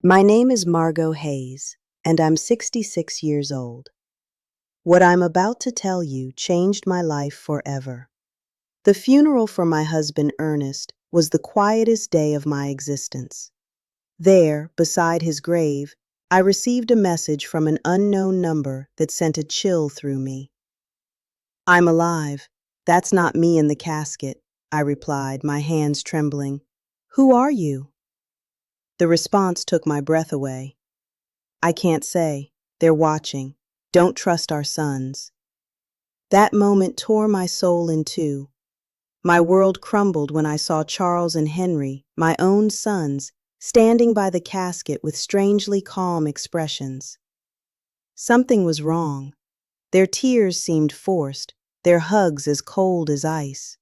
My name is Margot Hayes, and I'm 66 years old. What I'm about to tell you changed my life forever. The funeral for my husband Ernest was the quietest day of my existence. There, beside his grave, I received a message from an unknown number that sent a chill through me. "I'm alive. That's not me in the casket," I replied, my hands trembling. "Who are you?" The response took my breath away. "I can't say. They're watching. Don't trust our sons." That moment tore my soul in two. My world crumbled when I saw Charles and Henry, my own sons, standing by the casket with strangely calm expressions. Something was wrong. Their tears seemed forced, their hugs as cold as ice.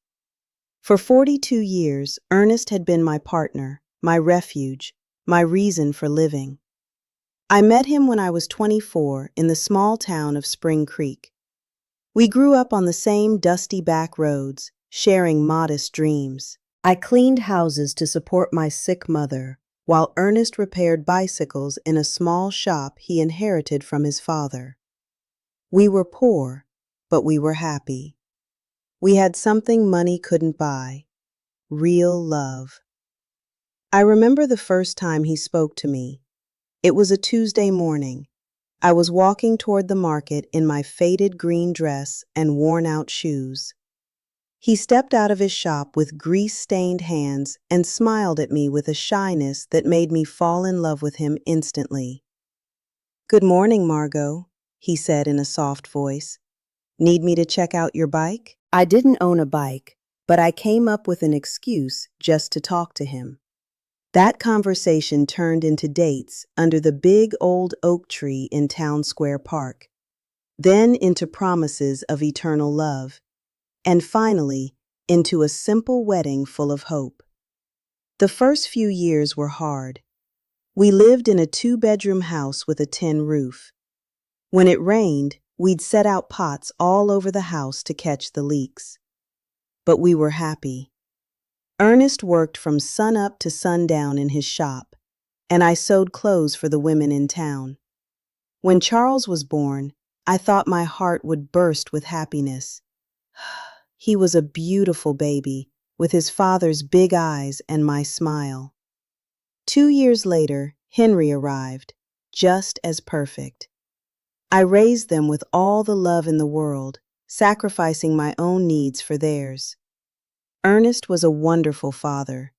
For 42 years, Ernest had been my partner, my refuge, my reason for living. I met him when I was 24 in the small town of Spring Creek. We grew up on the same dusty back roads, sharing modest dreams. I cleaned houses to support my sick mother, while Ernest repaired bicycles in a small shop he inherited from his father. We were poor, but we were happy. We had something money couldn't buy: real love. I remember the first time he spoke to me. It was a Tuesday morning. I was walking toward the market in my faded green dress and worn-out shoes. He stepped out of his shop with grease-stained hands and smiled at me with a shyness that made me fall in love with him instantly. "Good morning, Margot," he said in a soft voice. "Need me to check out your bike?" I didn't own a bike, but I came up with an excuse just to talk to him. That conversation turned into dates under the big old oak tree in Town Square Park, then into promises of eternal love, and finally into a simple wedding full of hope. The first few years were hard. We lived in a 2-bedroom house with a tin roof. When it rained, we'd set out pots all over the house to catch the leaks. But we were happy. Ernest worked from sunup to sundown in his shop, and I sewed clothes for the women in town. When Charles was born, I thought my heart would burst with happiness. He was a beautiful baby, with his father's big eyes and my smile. 2 years later, Henry arrived, just as perfect. I raised them with all the love in the world, sacrificing my own needs for theirs. Ernest was a wonderful father.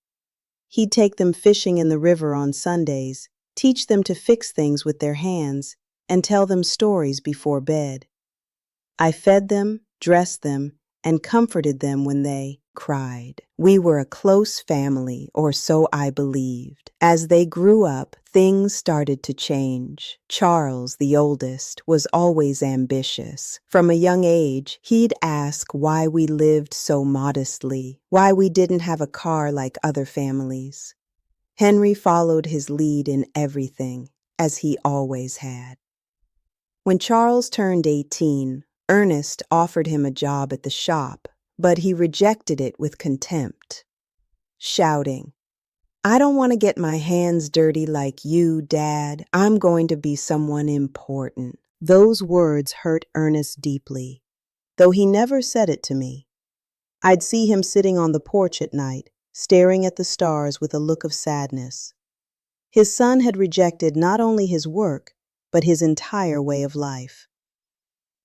He'd take them fishing in the river on Sundays, teach them to fix things with their hands, and tell them stories before bed. I fed them, dressed them, and comforted them when they cried. We were a close family, or so I believed. As they grew up, things started to change. Charles, the oldest, was always ambitious. From a young age, he'd ask why we lived so modestly, why we didn't have a car like other families. Henry followed his lead in everything, as he always had. When Charles turned 18, Ernest offered him a job at the shop, but he rejected it with contempt, shouting, "I don't want to get my hands dirty like you, Dad. I'm going to be someone important." Those words hurt Ernest deeply, though he never said it to me. I'd see him sitting on the porch at night, staring at the stars with a look of sadness. His son had rejected not only his work, but his entire way of life.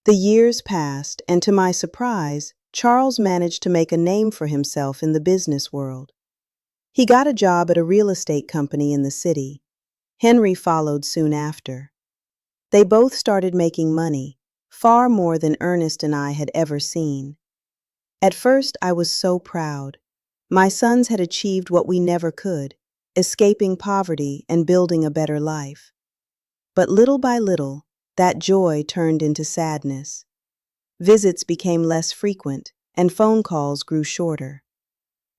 The years passed, and to my surprise, Charles managed to make a name for himself in the business world. He got a job at a real estate company in the city. Henry followed soon after. They both started making money, far more than Ernest and I had ever seen. At first, I was so proud. My sons had achieved what we never could, escaping poverty and building a better life. But little by little, that joy turned into sadness. Visits became less frequent, and phone calls grew shorter.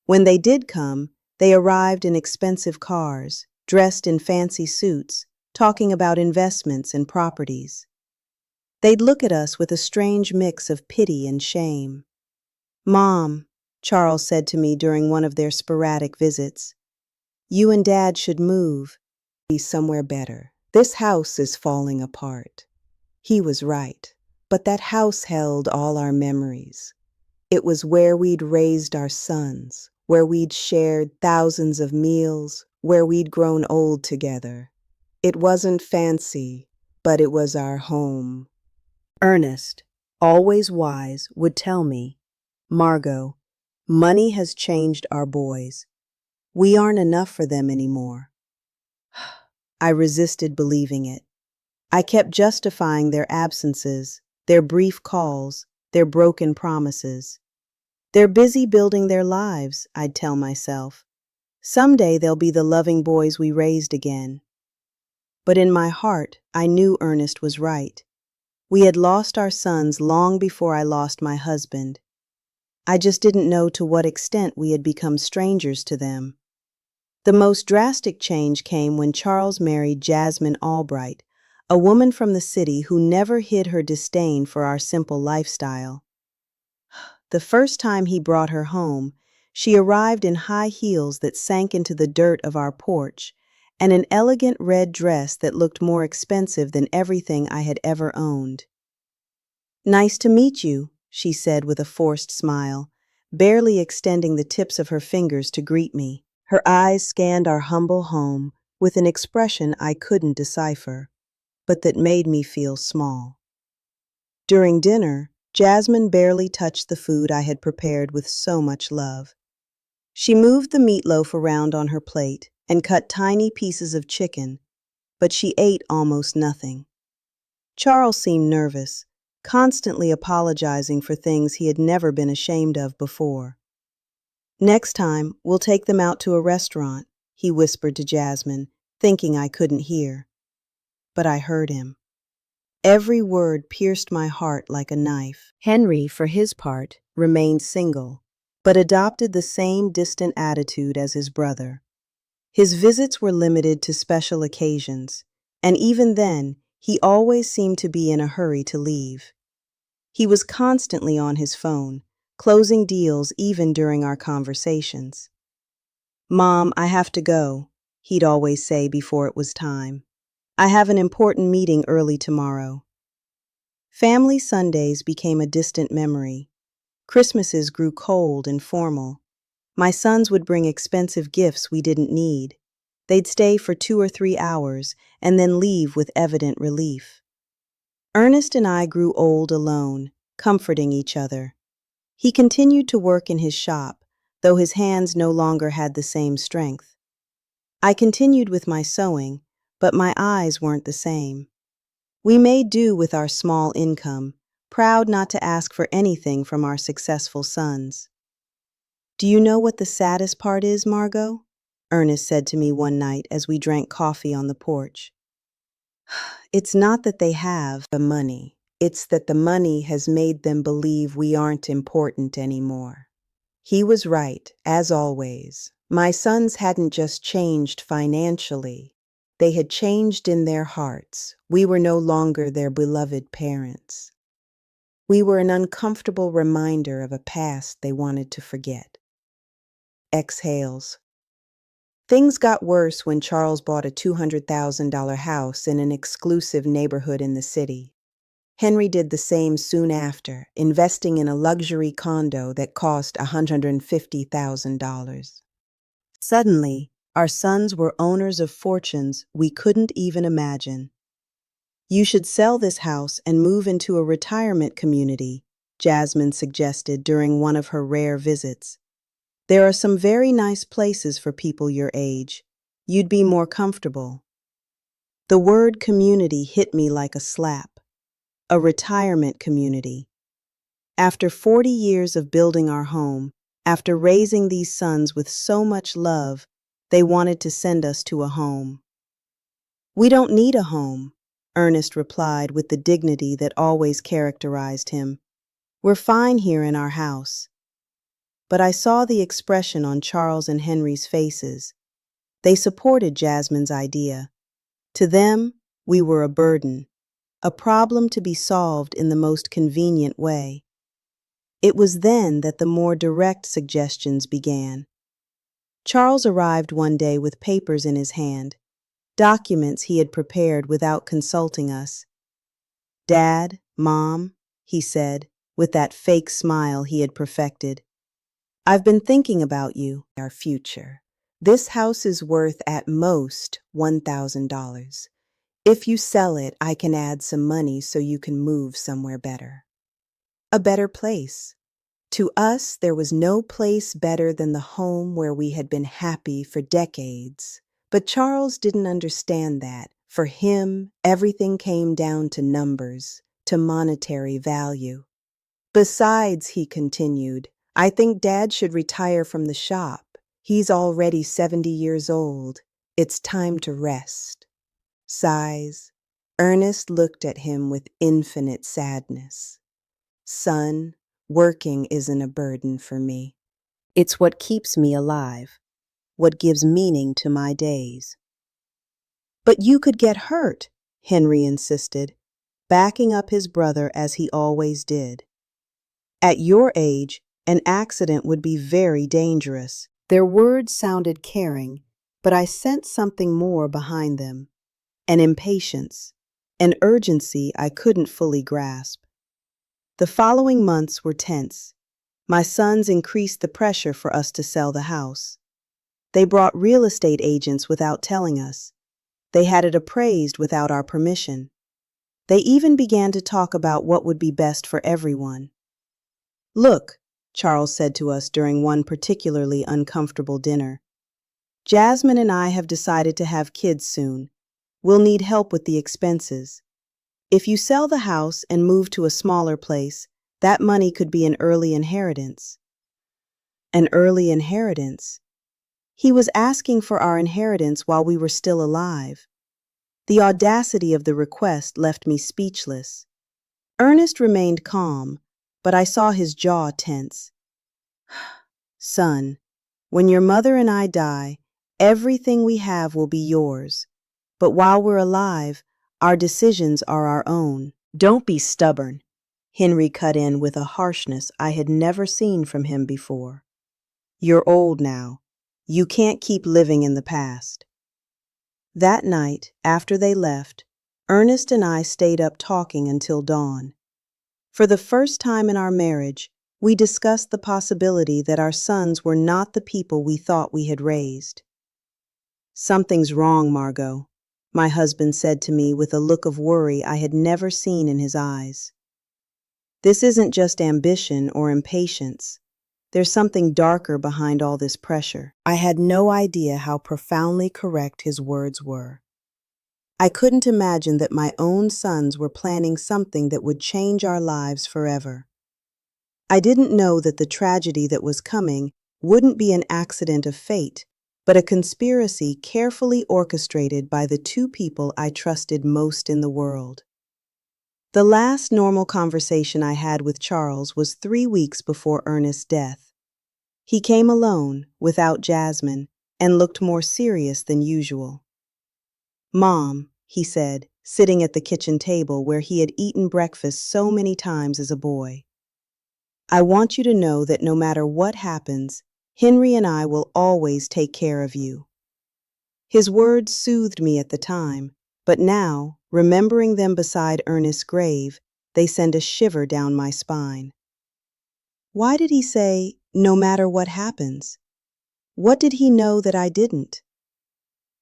When they did come, they arrived in expensive cars, dressed in fancy suits, talking about investments and properties. They'd look at us with a strange mix of pity and shame. "Mom," Charles said to me during one of their sporadic visits, "you and Dad should move. Be somewhere better. This house is falling apart. He was right, but that house held all our memories. It was where we'd raised our sons, where we'd shared thousands of meals, where we'd grown old together. It wasn't fancy, but it was our home. Ernest, always wise, would tell me, Margot, money has changed our boys. We aren't enough for them anymore. I resisted believing it. I kept justifying their absences, their brief calls, their broken promises. They're busy building their lives, I'd tell myself. Someday they'll be the loving boys we raised again. But in my heart, I knew Ernest was right. We had lost our sons long before I lost my husband. I just didn't know to what extent we had become strangers to them. The most drastic change came when Charles married Jasmine Albright, a woman from the city who never hid her disdain for our simple lifestyle. The first time he brought her home, she arrived in high heels that sank into the dirt of our porch and an elegant red dress that looked more expensive than everything I had ever owned. "Nice to meet you," she said with a forced smile, barely extending the tips of her fingers to greet me. Her eyes scanned our humble home with an expression I couldn't decipher, but that made me feel small. During dinner, Jasmine barely touched the food I had prepared with so much love. She moved the meatloaf around on her plate and cut tiny pieces of chicken, but she ate almost nothing. Charles seemed nervous, constantly apologizing for things he had never been ashamed of before. "Next time, we'll take them out to a restaurant," he whispered to Jasmine, thinking I couldn't hear. But I heard him. Every word pierced my heart like a knife. Henry, for his part, remained single, but adopted the same distant attitude as his brother. His visits were limited to special occasions, and even then, he always seemed to be in a hurry to leave. He was constantly on his phone, closing deals even during our conversations. "Mom, I have to go," he'd always say before it was time. "I have an important meeting early tomorrow." Family Sundays became a distant memory. Christmases grew cold and formal. My sons would bring expensive gifts we didn't need. They'd stay for 2 or 3 hours and then leave with evident relief. Ernest and I grew old alone, comforting each other. He continued to work in his shop, though his hands no longer had the same strength. I continued with my sewing, but my eyes weren't the same. We made do with our small income, proud not to ask for anything from our successful sons. "Do you know what the saddest part is, Margot?" Ernest said to me one night as we drank coffee on the porch. "It's not that they have the money. It's that the money has made them believe we aren't important anymore." He was right, as always. My sons hadn't just changed financially. They had changed in their hearts. We were no longer their beloved parents. We were an uncomfortable reminder of a past they wanted to forget. Exhales. Things got worse when Charles bought a $200,000 house in an exclusive neighborhood in the city. Henry did the same soon after, investing in a luxury condo that cost $150,000. Suddenly, our sons were owners of fortunes we couldn't even imagine. "You should sell this house and move into a retirement community," Jasmine suggested during one of her rare visits. "There are some very nice places for people your age. You'd be more comfortable." The word community hit me like a slap. A retirement community. After 40 years of building our home, after raising these sons with so much love, they wanted to send us to a home. "We don't need a home," Ernest replied with the dignity that always characterized him. "We're fine here in our house." But I saw the expression on Charles and Henry's faces. They supported Jasmine's idea. To them, we were a burden, a problem to be solved in the most convenient way. It was then that the more direct suggestions began. Charles arrived one day with papers in his hand. documents he had prepared without consulting us. "Dad, Mom," he said, with that fake smile he had perfected. "I've been thinking about you, our future. This house is worth at most $1,000. If you sell it, I can add some money so you can move somewhere better. A better place." To us, there was no place better than the home where we had been happy for decades. But Charles didn't understand that. For him, everything came down to numbers, to monetary value. "Besides," he continued, "I think Dad should retire from the shop. He's already 70 years old. It's time to rest." Sighs. Ernest looked at him with infinite sadness. "Son, working isn't a burden for me. It's what keeps me alive, what gives meaning to my days." "But you could get hurt," Henry insisted, backing up his brother as he always did. "At your age, an accident would be very dangerous." Their words sounded caring, but I sensed something more behind them. An impatience, an urgency I couldn't fully grasp. The following months were tense. My sons increased the pressure for us to sell the house. They brought real estate agents without telling us. They had it appraised without our permission. They even began to talk about what would be best for everyone. "Look," Charles said to us during one particularly uncomfortable dinner, "Jasmine and I have decided to have kids soon. We'll need help with the expenses. If you sell the house and move to a smaller place, that money could be an early inheritance." An early inheritance? He was asking for our inheritance while we were still alive. The audacity of the request left me speechless. Ernest remained calm, but I saw his jaw tense. "Son, when your mother and I die, everything we have will be yours. But while we're alive, our decisions are our own." "Don't be stubborn," Henry cut in with a harshness I had never seen from him before. "You're old now. You can't keep living in the past." That night, after they left, Ernest and I stayed up talking until dawn. For the first time in our marriage, we discussed the possibility that our sons were not the people we thought we had raised. "Something's wrong, Margot," my husband said to me with a look of worry I had never seen in his eyes. "This isn't just ambition or impatience. There's something darker behind all this pressure." I had no idea how profoundly correct his words were. I couldn't imagine that my own sons were planning something that would change our lives forever. I didn't know that the tragedy that was coming wouldn't be an accident of fate, but a conspiracy carefully orchestrated by the two people I trusted most in the world. The last normal conversation I had with Charles was 3 weeks before Ernest's death. He came alone, without Jasmine, and looked more serious than usual. "Mom," he said, sitting at the kitchen table where he had eaten breakfast so many times as a boy, "I want you to know that no matter what happens, Henry and I will always take care of you." His words soothed me at the time, but now, remembering them beside Ernest's grave, they send a shiver down my spine. Why did he say, "no matter what happens"? What did he know that I didn't?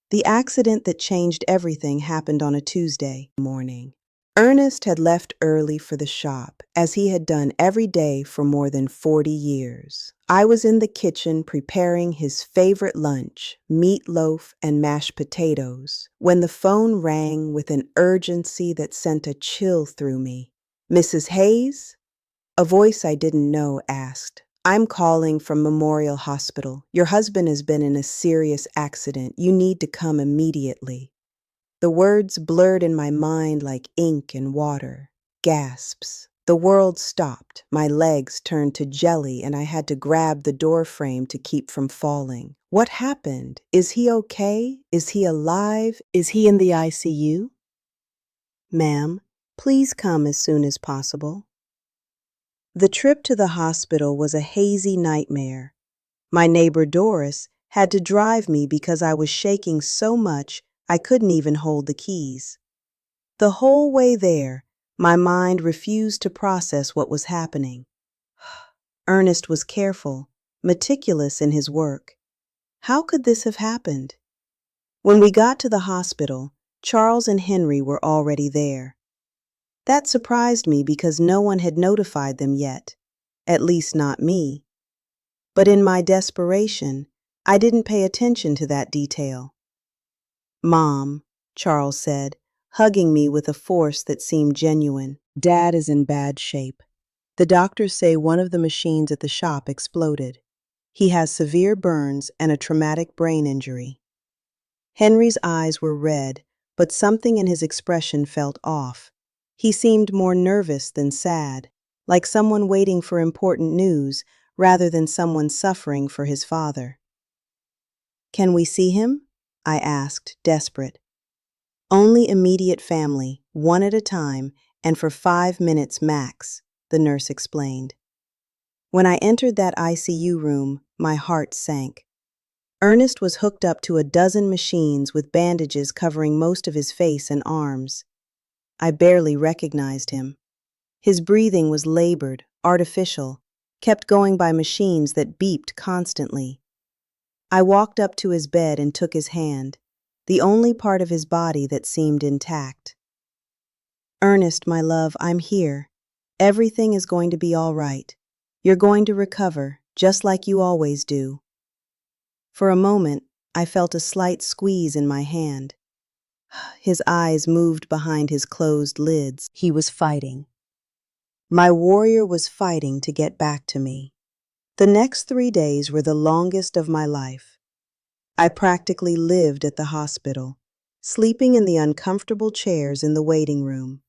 The accident that changed everything happened on a Tuesday morning. Ernest had left early for the shop, as he had done every day for more than 40 years. I was in the kitchen preparing his favorite lunch, meatloaf and mashed potatoes, when the phone rang with an urgency that sent a chill through me. "Mrs. Hayes?" A voice I didn't know asked. "I'm calling from Memorial Hospital. Your husband has been in a serious accident. You need to come immediately." The words blurred in my mind like ink and water. Gasps. The world stopped. My legs turned to jelly and I had to grab the door frame to keep from falling. What happened? Is he okay? Is he alive? Is he in the ICU? "Ma'am, please come as soon as possible." The trip to the hospital was a hazy nightmare. My neighbor Doris had to drive me because I was shaking so much I couldn't even hold the keys. The whole way there, my mind refused to process what was happening. Ernest was careful, meticulous in his work. How could this have happened? When we got to the hospital, Charles and Henry were already there. That surprised me because no one had notified them yet, at least not me. But in my desperation, I didn't pay attention to that detail. "Mom," Charles said, hugging me with a force that seemed genuine, "Dad is in bad shape. The doctors say one of the machines at the shop exploded. He has severe burns and a traumatic brain injury." Henry's eyes were red, but something in his expression felt off. He seemed more nervous than sad, like someone waiting for important news rather than someone suffering for his father. "Can we see him?" I asked, desperate. "Only immediate family, one at a time, and for 5 minutes max," the nurse explained. When I entered that ICU room, my heart sank. Ernest was hooked up to a dozen machines with bandages covering most of his face and arms. I barely recognized him. His breathing was labored, artificial, kept going by machines that beeped constantly. I walked up to his bed and took his hand, the only part of his body that seemed intact. "Ernest, my love, I'm here. Everything is going to be all right. You're going to recover, just like you always do." For a moment, I felt a slight squeeze in my hand. His eyes moved behind his closed lids. He was fighting. My warrior was fighting to get back to me. The next 3 days were the longest of my life. I practically lived at the hospital, sleeping in the uncomfortable chairs in the waiting room.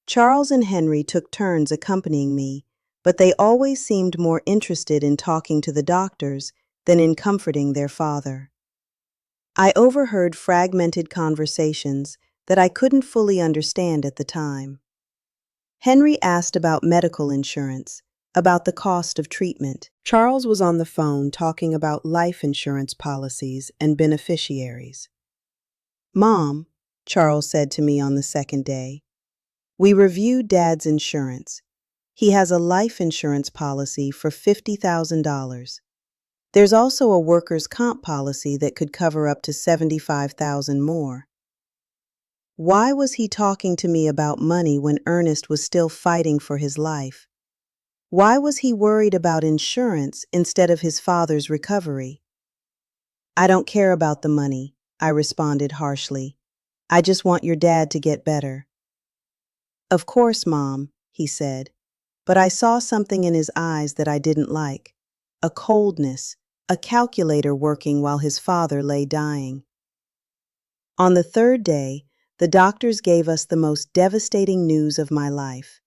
Charles and Henry took turns accompanying me, but they always seemed more interested in talking to the doctors than in comforting their father. I overheard fragmented conversations that I couldn't fully understand at the time. Henry asked about medical insurance, about the cost of treatment. Charles was on the phone talking about life insurance policies and beneficiaries. "Mom," Charles said to me on the second day, "we reviewed Dad's insurance. He has a life insurance policy for $50,000. There's also a workers' comp policy that could cover up to $75,000 more." Why was he talking to me about money when Ernest was still fighting for his life? Why was he worried about insurance instead of his father's recovery? "I don't care about the money," I responded harshly. "I just want your dad to get better." "Of course, Mom," he said, but I saw something in his eyes that I didn't like. A coldness, a calculator working while his father lay dying. On the third day, the doctors gave us the most devastating news of my life.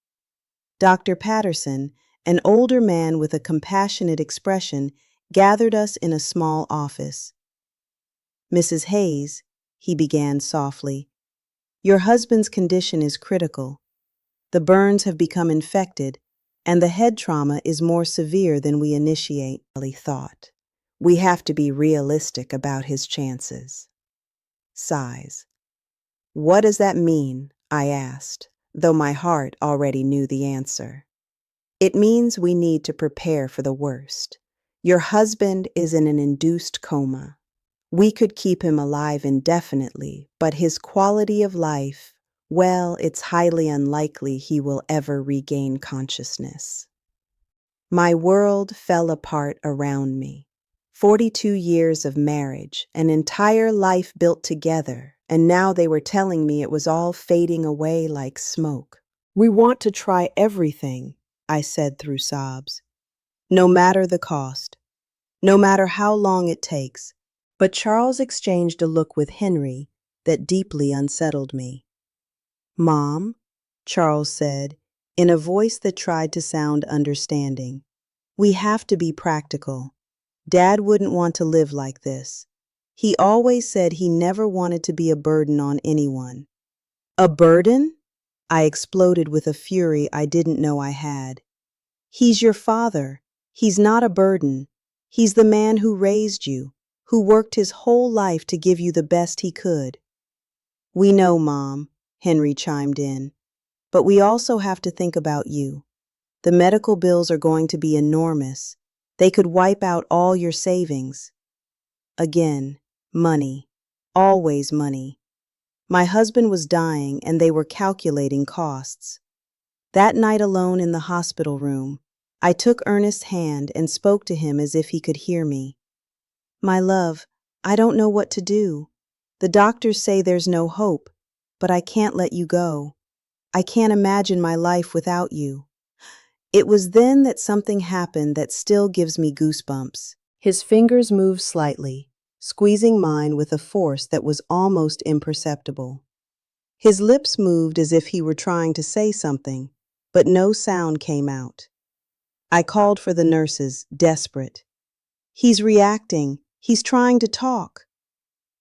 Dr. Patterson, an older man with a compassionate expression, gathered us in a small office. "Mrs. Hayes," he began softly, "your husband's condition is critical. The burns have become infected, and the head trauma is more severe than we initially thought. We have to be realistic about his chances." Sighs. "What does that mean?" I asked, though my heart already knew the answer. "It means we need to prepare for the worst. Your husband is in an induced coma. We could keep him alive indefinitely, but his quality of life, well, it's highly unlikely he will ever regain consciousness." My world fell apart around me. 42 years of marriage, an entire life built together, and now they were telling me it was all fading away like smoke. "We want to try everything," I said through sobs. "No matter the cost, no matter how long it takes." But Charles exchanged a look with Henry that deeply unsettled me. "Mom," Charles said, in a voice that tried to sound understanding, "we have to be practical. Dad wouldn't want to live like this. He always said he never wanted to be a burden on anyone." "A burden?" I exploded with a fury I didn't know I had. "He's your father. He's not a burden. He's the man who raised you, who worked his whole life to give you the best he could. "We know, Mom," Henry chimed in, "but we also have to think about you. The medical bills are going to be enormous. They could wipe out all your savings." Again, money. Always money. My husband was dying and they were calculating costs. That night alone in the hospital room, I took Ernest's hand and spoke to him as if he could hear me. "My love, I don't know what to do. The doctors say there's no hope, but I can't let you go. I can't imagine my life without you." It was then that something happened that still gives me goosebumps. His fingers moved slightly, squeezing mine with a force that was almost imperceptible. His lips moved as if he were trying to say something, but no sound came out. I called for the nurses, desperate. "He's reacting. He's trying to talk."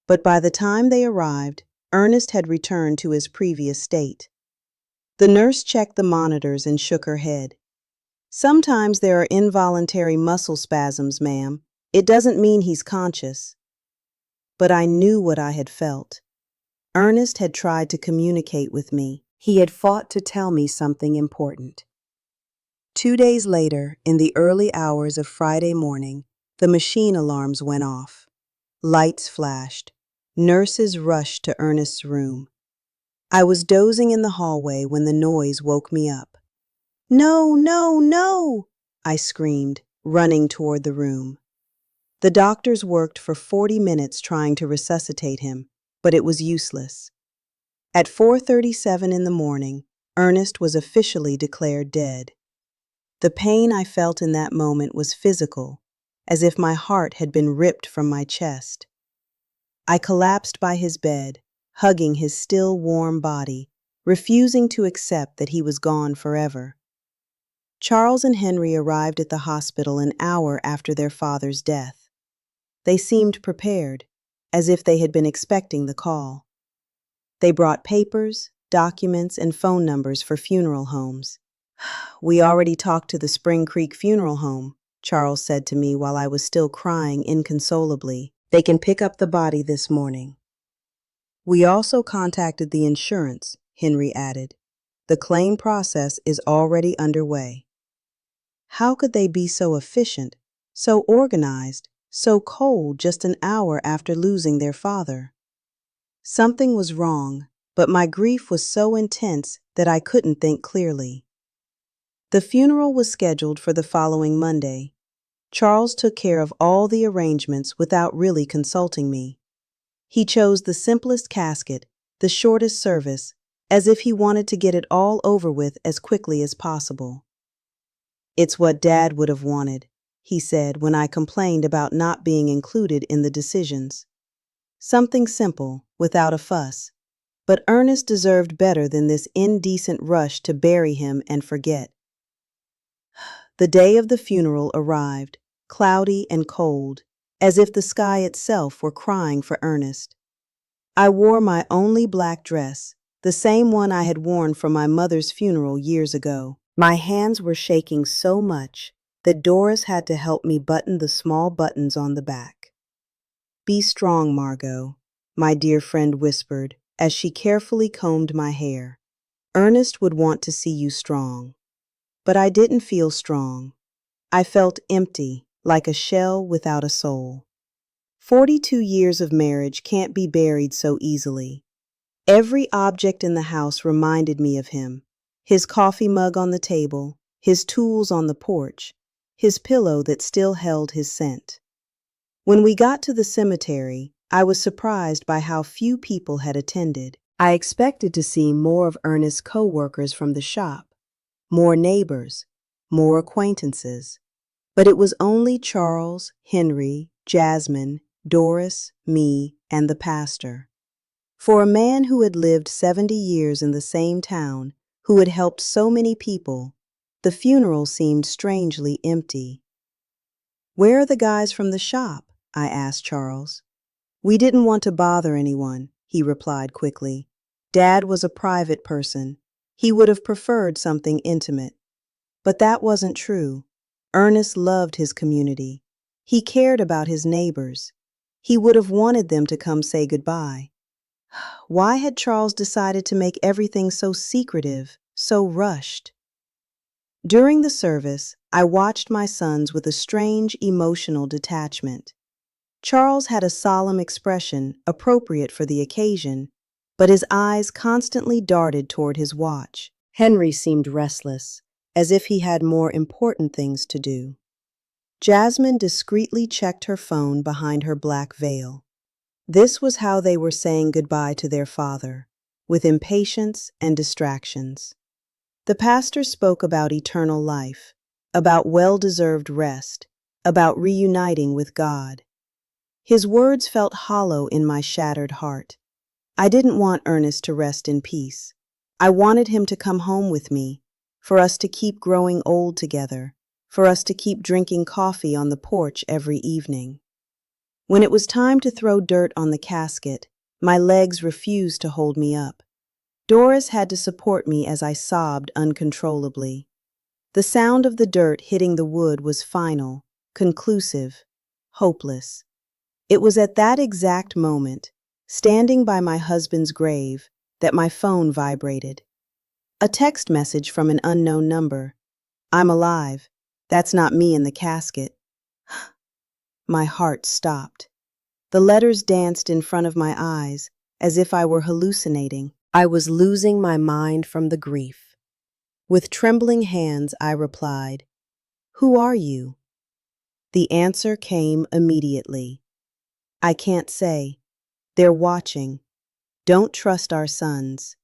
But by the time they arrived, Ernest had returned to his previous state. The nurse checked the monitors and shook her head. "Sometimes there are involuntary muscle spasms, ma'am. It doesn't mean he's conscious." But I knew what I had felt. Ernest had tried to communicate with me. He had fought to tell me something important. 2 days later, in the early hours of Friday morning, the machine alarms went off. Lights flashed. Nurses rushed to Ernest's room. I was dozing in the hallway when the noise woke me up. "No, no, no!" I screamed, running toward the room. The doctors worked for 40 minutes trying to resuscitate him, but it was useless. At 4:37 in the morning, Ernest was officially declared dead. The pain I felt in that moment was physical, as if my heart had been ripped from my chest. I collapsed by his bed, hugging his still warm body, refusing to accept that he was gone forever. Charles and Henry arrived at the hospital an hour after their father's death. They seemed prepared, as if they had been expecting the call. They brought papers, documents, and phone numbers for funeral homes. "We already talked to the Spring Creek Funeral Home," Charles said to me while I was still crying inconsolably. "They can pick up the body this morning." "We also contacted the insurance," Henry added. "The claim process is already underway." How could they be so efficient, so organized, so cold just an hour after losing their father? Something was wrong, but my grief was so intense that I couldn't think clearly. The funeral was scheduled for the following Monday. Charles took care of all the arrangements without really consulting me. He chose the simplest casket, the shortest service, as if he wanted to get it all over with as quickly as possible. "It's what Dad would have wanted," he said when I complained about not being included in the decisions. Something simple, without a fuss. But Ernest deserved better than this indecent rush to bury him and forget. The day of the funeral arrived, cloudy and cold, as if the sky itself were crying for Ernest. I wore my only black dress, the same one I had worn for my mother's funeral years ago. My hands were shaking so much that Doris had to help me button the small buttons on the back. "Be strong, Margot," my dear friend whispered as she carefully combed my hair. "Ernest would want to see you strong." But I didn't feel strong. I felt empty, like a shell without a soul. 42 years of marriage can't be buried so easily. Every object in the house reminded me of him. His coffee mug on the table, his tools on the porch, his pillow that still held his scent. When we got to the cemetery, I was surprised by how few people had attended. I expected to see more of Ernest's co-workers from the shop, more neighbors, more acquaintances. But it was only Charles, Henry, Jasmine, Doris, me, and the pastor. For a man who had lived 70 years in the same town, who had helped so many people, the funeral seemed strangely empty. "Where are the guys from the shop?" I asked Charles. "We didn't want to bother anyone," he replied quickly. "Dad was a private person. He would have preferred something intimate." But that wasn't true. Ernest loved his community. He cared about his neighbors. He would have wanted them to come say goodbye. Why had Charles decided to make everything so secretive, so rushed? During the service, I watched my sons with a strange emotional detachment. Charles had a solemn expression, appropriate for the occasion, but his eyes constantly darted toward his watch. Henry seemed restless, as if he had more important things to do. Jasmine discreetly checked her phone behind her black veil. This was how they were saying goodbye to their father, with impatience and distractions. The pastor spoke about eternal life, about well-deserved rest, about reuniting with God. His words felt hollow in my shattered heart. I didn't want Ernest to rest in peace. I wanted him to come home with me, for us to keep growing old together, for us to keep drinking coffee on the porch every evening. When it was time to throw dirt on the casket, my legs refused to hold me up. Doris had to support me as I sobbed uncontrollably. The sound of the dirt hitting the wood was final, conclusive, hopeless. It was at that exact moment, standing by my husband's grave, that my phone vibrated. A text message from an unknown number. "I'm alive. That's not me in the casket." My heart stopped. The letters danced in front of my eyes, as if I were hallucinating. I was losing my mind from the grief. With trembling hands, I replied, "Who are you?" The answer came immediately. "I can't say. They're watching. Don't trust our sons."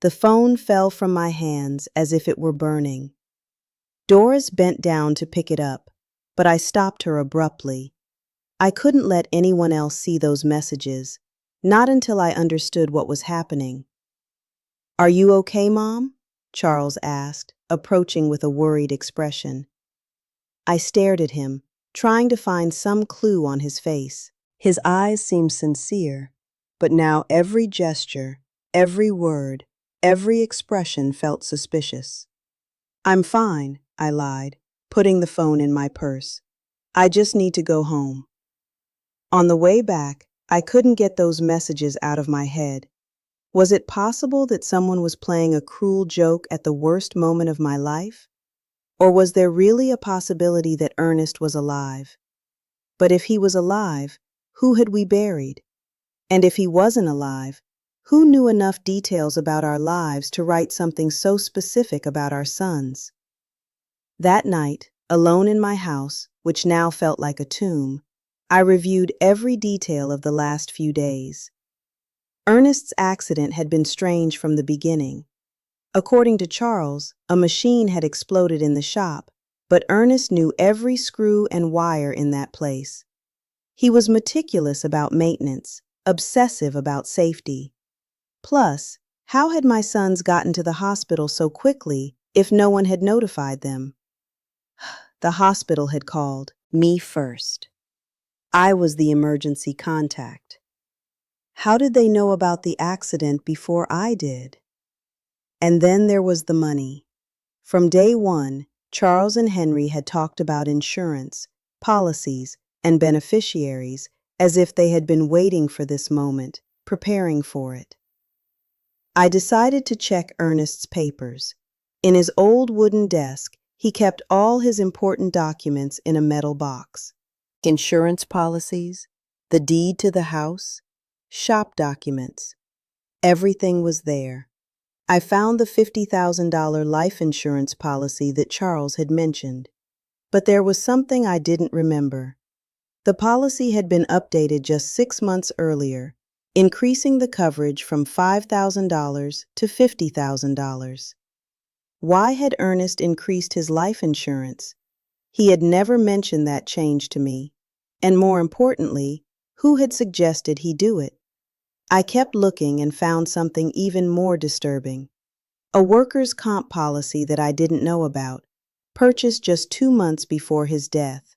The phone fell from my hands as if it were burning. Doris bent down to pick it up, but I stopped her abruptly. I couldn't let anyone else see those messages, not until I understood what was happening. "Are you okay, Mom?" Charles asked, approaching with a worried expression. I stared at him, trying to find some clue on his face. His eyes seemed sincere, but now every gesture, every word, every expression felt suspicious. "I'm fine," I lied, putting the phone in my purse. "I just need to go home." On the way back, I couldn't get those messages out of my head. Was it possible that someone was playing a cruel joke at the worst moment of my life? Or was there really a possibility that Ernest was alive? But if he was alive, who had we buried? And if he wasn't alive, who knew enough details about our lives to write something so specific about our sons? That night, alone in my house, which now felt like a tomb, I reviewed every detail of the last few days. Ernest's accident had been strange from the beginning. According to Charles, a machine had exploded in the shop, but Ernest knew every screw and wire in that place. He was meticulous about maintenance, obsessive about safety. Plus, how had my sons gotten to the hospital so quickly if no one had notified them? The hospital had called me first. I was the emergency contact. How did they know about the accident before I did? And then there was the money. From day one, Charles and Henry had talked about insurance, policies, and beneficiaries as if they had been waiting for this moment, preparing for it. I decided to check Ernest's papers. In his old wooden desk, he kept all his important documents in a metal box. Insurance policies, the deed to the house, shop documents. Everything was there. I found the $50,000 life insurance policy that Charles had mentioned. But there was something I didn't remember. The policy had been updated just 6 months earlier, increasing the coverage from $5,000 to $50,000. Why had Ernest increased his life insurance? He had never mentioned that change to me. And more importantly, who had suggested he do it? I kept looking and found something even more disturbing. A workers' comp policy that I didn't know about, purchased just 2 months before his death.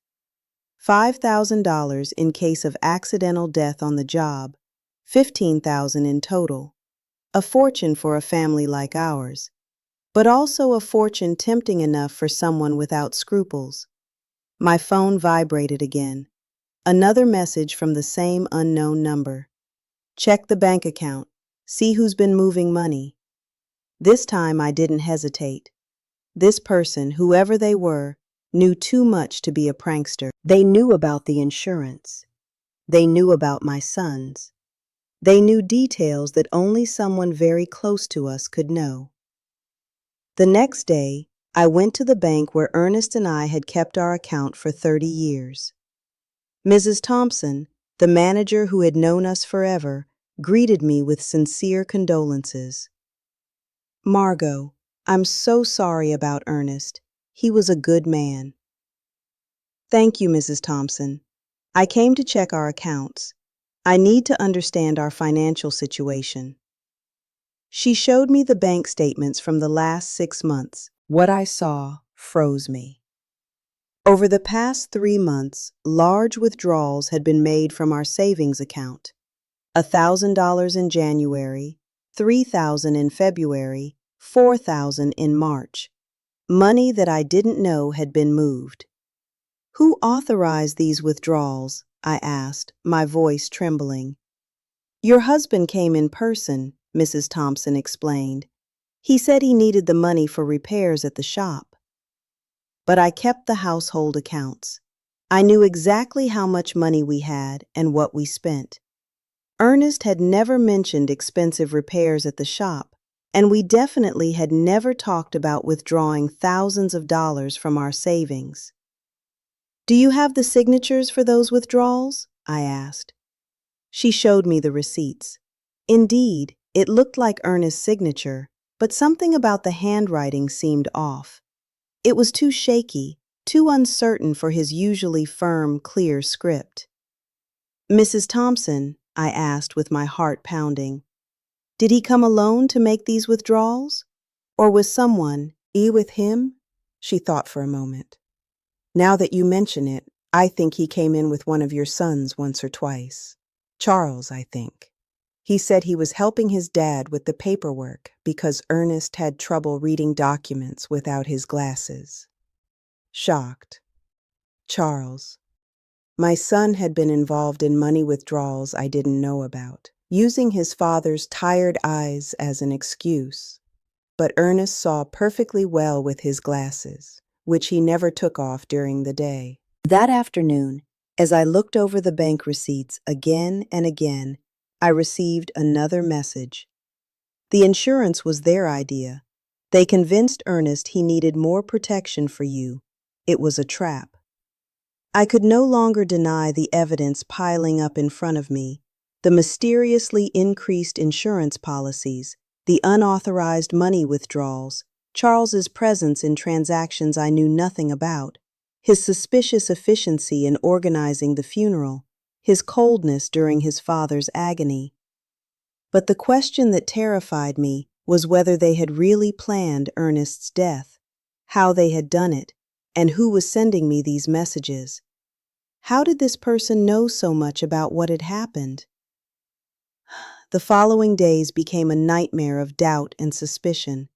$5,000 in case of accidental death on the job, $15,000 in total. A fortune for a family like ours, but also a fortune tempting enough for someone without scruples. My phone vibrated again. Another message from the same unknown number. Check the bank account. See who's been moving money. This time I didn't hesitate. This person, whoever they were, knew too much to be a prankster. They knew about the insurance. They knew about my sons. They knew details that only someone very close to us could know. The next day, I went to the bank where Ernest and I had kept our account for 30 years. Mrs. Thompson, the manager who had known us forever, greeted me with sincere condolences. "Margot, I'm so sorry about Ernest. He was a good man." "Thank you, Mrs. Thompson. I came to check our accounts. I need to understand our financial situation." She showed me the bank statements from the last 6 months. What I saw froze me. Over the past 3 months, large withdrawals had been made from our savings account. $1,000 in January, $3,000 in February, $4,000 in March. Money that I didn't know had been moved. "Who authorized these withdrawals?" I asked, my voice trembling. "Your husband came in person," Mrs. Thompson explained. "He said he needed the money for repairs at the shop." But I kept the household accounts. I knew exactly how much money we had and what we spent. Ernest had never mentioned expensive repairs at the shop, and we definitely had never talked about withdrawing thousands of dollars from our savings. "Do you have the signatures for those withdrawals?" I asked. She showed me the receipts. Indeed, it looked like Ernest's signature, but something about the handwriting seemed off. It was too shaky, too uncertain for his usually firm, clear script. "Mrs. Thompson," I asked with my heart pounding, "did he come alone to make these withdrawals? Or was someone with him?" She thought for a moment. "Now that you mention it, I think he came in with one of your sons once or twice. Charles, I think. He said he was helping his dad with the paperwork because Ernest had trouble reading documents without his glasses." Shocked. Charles. My son had been involved in money withdrawals I didn't know about, using his father's tired eyes as an excuse. But Ernest saw perfectly well with his glasses, which he never took off during the day. That afternoon, as I looked over the bank receipts again and again, I received another message. The insurance was their idea. They convinced Ernest he needed more protection for you. It was a trap. I could no longer deny the evidence piling up in front of me, the mysteriously increased insurance policies, the unauthorized money withdrawals, Charles's presence in transactions I knew nothing about, his suspicious efficiency in organizing the funeral, his coldness during his father's agony. But the question that terrified me was whether they had really planned Ernest's death, how they had done it, and who was sending me these messages. How did this person know so much about what had happened? The following days became a nightmare of doubt and suspicion.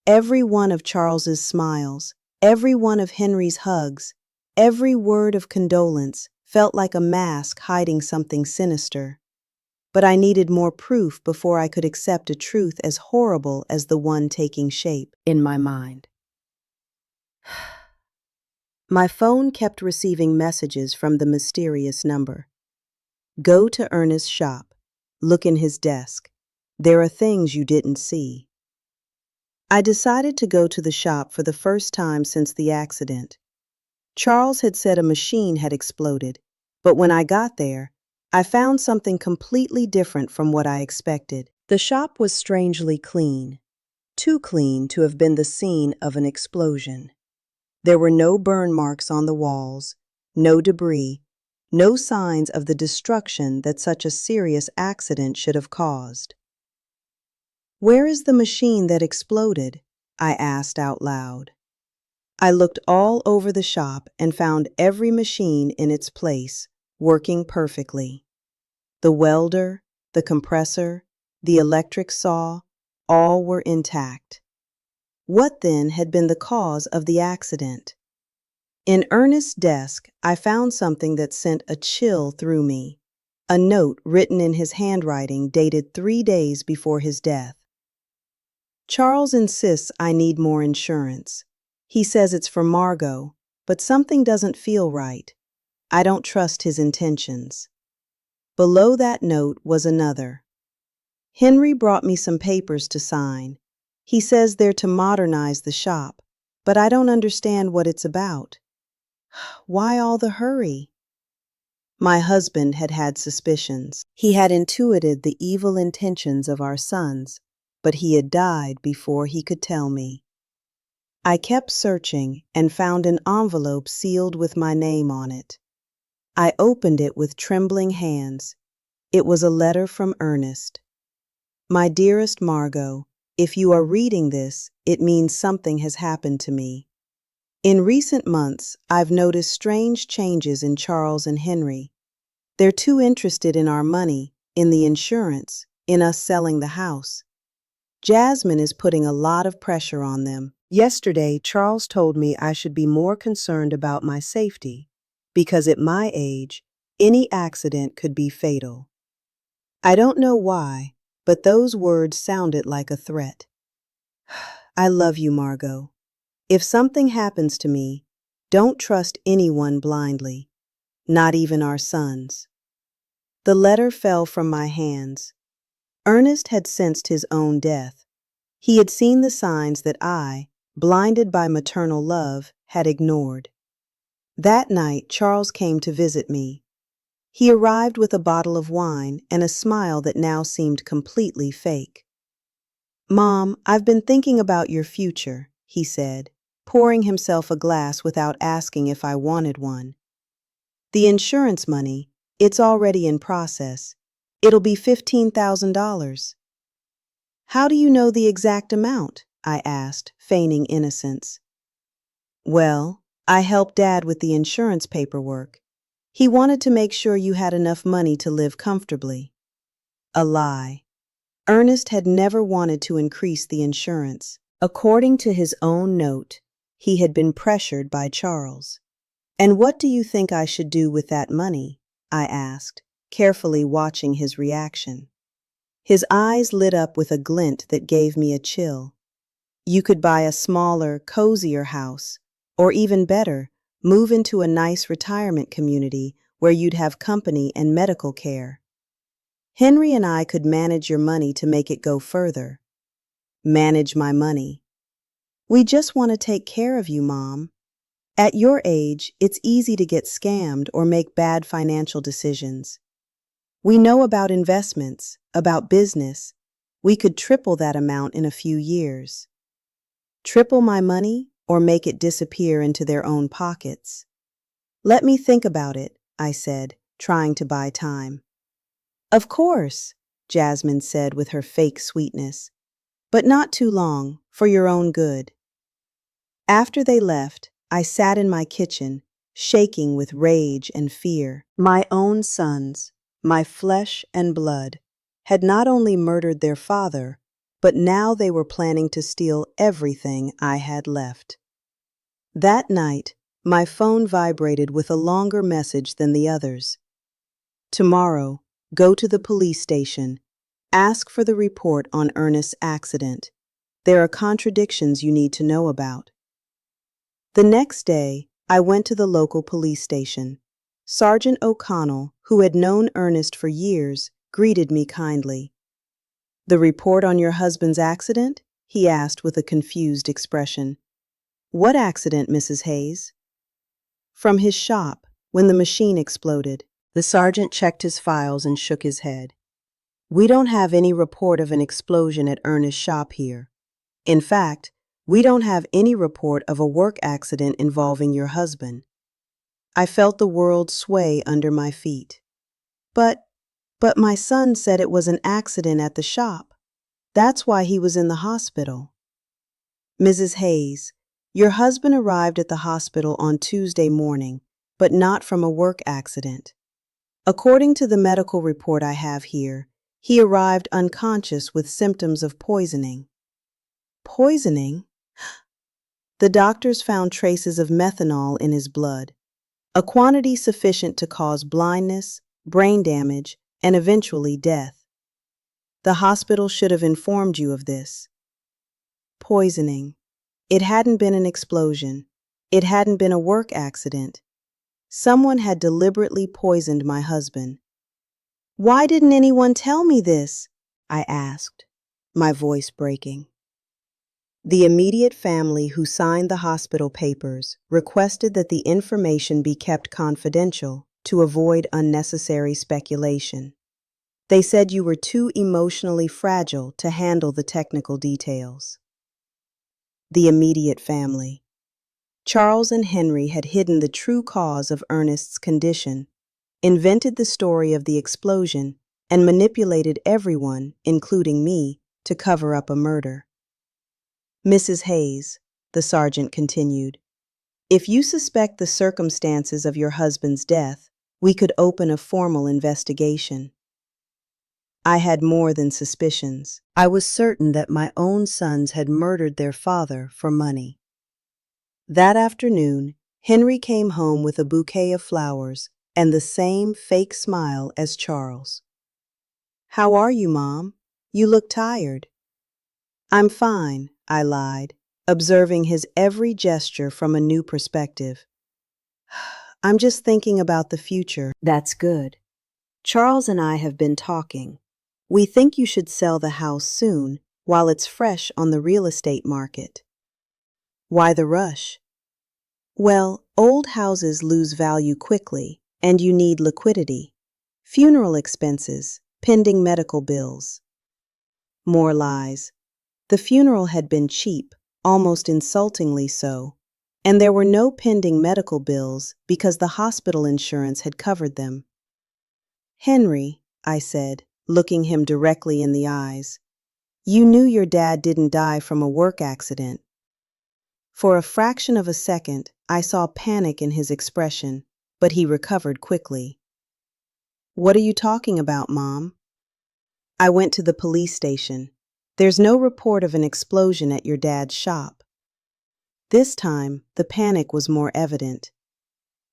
Every one of Charles's smiles, every one of Henry's hugs, every word of condolence felt like a mask hiding something sinister. But I needed more proof before I could accept a truth as horrible as the one taking shape in my mind. My phone kept receiving messages from the mysterious number. "Go to Ernest's shop. Look in his desk. There are things you didn't see." I decided to go to the shop for the first time since the accident. Charles had said a machine had exploded, but when I got there, I found something completely different from what I expected. The shop was strangely clean, too clean to have been the scene of an explosion. There were no burn marks on the walls, no debris, no signs of the destruction that such a serious accident should have caused. "Where is the machine that exploded?" I asked out loud. I looked all over the shop and found every machine in its place, working perfectly. The welder, the compressor, the electric saw, all were intact. What then had been the cause of the accident? In Ernest's desk, I found something that sent a chill through me. a note written in his handwriting dated 3 days before his death. Charles insists I need more insurance. He says it's for Margot, but something doesn't feel right. I don't trust his intentions. Below that note was another. Henry brought me some papers to sign. He says they're to modernize the shop, but I don't understand what it's about. Why all the hurry? My husband had had suspicions. He had intuited the evil intentions of our sons, but he had died before he could tell me. I kept searching and found an envelope sealed with my name on it. I opened it with trembling hands. It was a letter from Ernest. My dearest Margot, if you are reading this, it means something has happened to me. In recent months, I've noticed strange changes in Charles and Henry. They're too interested in our money, in the insurance, in us selling the house. Jasmine is putting a lot of pressure on them. Yesterday, Charles told me I should be more concerned about my safety, because at my age, any accident could be fatal. I don't know why, but those words sounded like a threat. I love you, Margot. If something happens to me, don't trust anyone blindly, not even our sons. The letter fell from my hands. Ernest had sensed his own death. He had seen the signs that I, blinded by maternal love, had ignored. That night, Charles came to visit me. He arrived with a bottle of wine and a smile that now seemed completely fake. "Mom, I've been thinking about your future," he said, pouring himself a glass without asking if I wanted one. "The insurance money, it's already in process. It'll be $15,000. "How do you know the exact amount?" I asked, feigning innocence. "Well, I helped Dad with the insurance paperwork. He wanted to make sure you had enough money to live comfortably." A lie. Ernest had never wanted to increase the insurance. According to his own note, he had been pressured by Charles. "And what do you think I should do with that money?" I asked, carefully watching his reaction. His eyes lit up with a glint that gave me a chill. "You could buy a smaller, cozier house, or even better, move into a nice retirement community where you'd have company and medical care. Henry and I could manage your money to make it go further." "Manage my money?" "We just want to take care of you, Mom. At your age, it's easy to get scammed or make bad financial decisions. We know about investments, about business. We could triple that amount in a few years." "Triple my money or make it disappear into their own pockets?" "Let me think about it," I said, trying to buy time. "Of course," Jasmine said with her fake sweetness, "but not too long, for your own good." After they left, I sat in my kitchen, shaking with rage and fear. My own sons, my flesh and blood, had not only murdered their father, but now they were planning to steal everything I had left. That night, my phone vibrated with a longer message than the others. "Tomorrow, go to the police station. Ask for the report on Ernest's accident. There are contradictions you need to know about." The next day, I went to the local police station. Sergeant O'Connell, who had known Ernest for years, greeted me kindly. "The report on your husband's accident?" he asked with a confused expression. "What accident, Mrs. Hayes?" "From his shop, when the machine exploded." The sergeant checked his files and shook his head. "We don't have any report of an explosion at Ernest's shop here. In fact, we don't have any report of a work accident involving your husband." I felt the world sway under my feet. But my son said it was an accident at the shop. That's why he was in the hospital." "Mrs. Hayes, your husband arrived at the hospital on Tuesday morning, but not from a work accident. According to the medical report I have here, he arrived unconscious with symptoms of poisoning." "Poisoning?" "The doctors found traces of methanol in his blood, a quantity sufficient to cause blindness, brain damage, and eventually death. The hospital should have informed you of this. Poisoning. It hadn't been an explosion. It hadn't been a work accident. Someone had deliberately poisoned my husband. Why didn't anyone tell me this? I asked, my voice breaking. The immediate family who signed the hospital papers requested that the information be kept confidential to avoid unnecessary speculation. They said you were too emotionally fragile to handle the technical details. The immediate family. Charles and Henry had hidden the true cause of Ernest's condition, invented the story of the explosion, and manipulated everyone, including me, to cover up a murder. Mrs. Hayes, the sergeant continued, if you suspect the circumstances of your husband's death, we could open a formal investigation. I had more than suspicions. I was certain that my own sons had murdered their father for money. That afternoon, Henry came home with a bouquet of flowers and the same fake smile as Charles. How are you, Mom? You look tired. I'm fine, I lied, observing his every gesture from a new perspective. I'm just thinking about the future. That's good. Charles and I have been talking. We think you should sell the house soon while it's fresh on the real estate market. Why the rush? Well, old houses lose value quickly, and you need liquidity. Funeral expenses, pending medical bills. More lies. The funeral had been cheap, almost insultingly so, and there were no pending medical bills because the hospital insurance had covered them. Henry, I said, looking him directly in the eyes, you knew your dad didn't die from a work accident. For a fraction of a second, I saw panic in his expression, but he recovered quickly. What are you talking about, Mom? I went to the police station. There's no report of an explosion at your dad's shop. This time, the panic was more evident.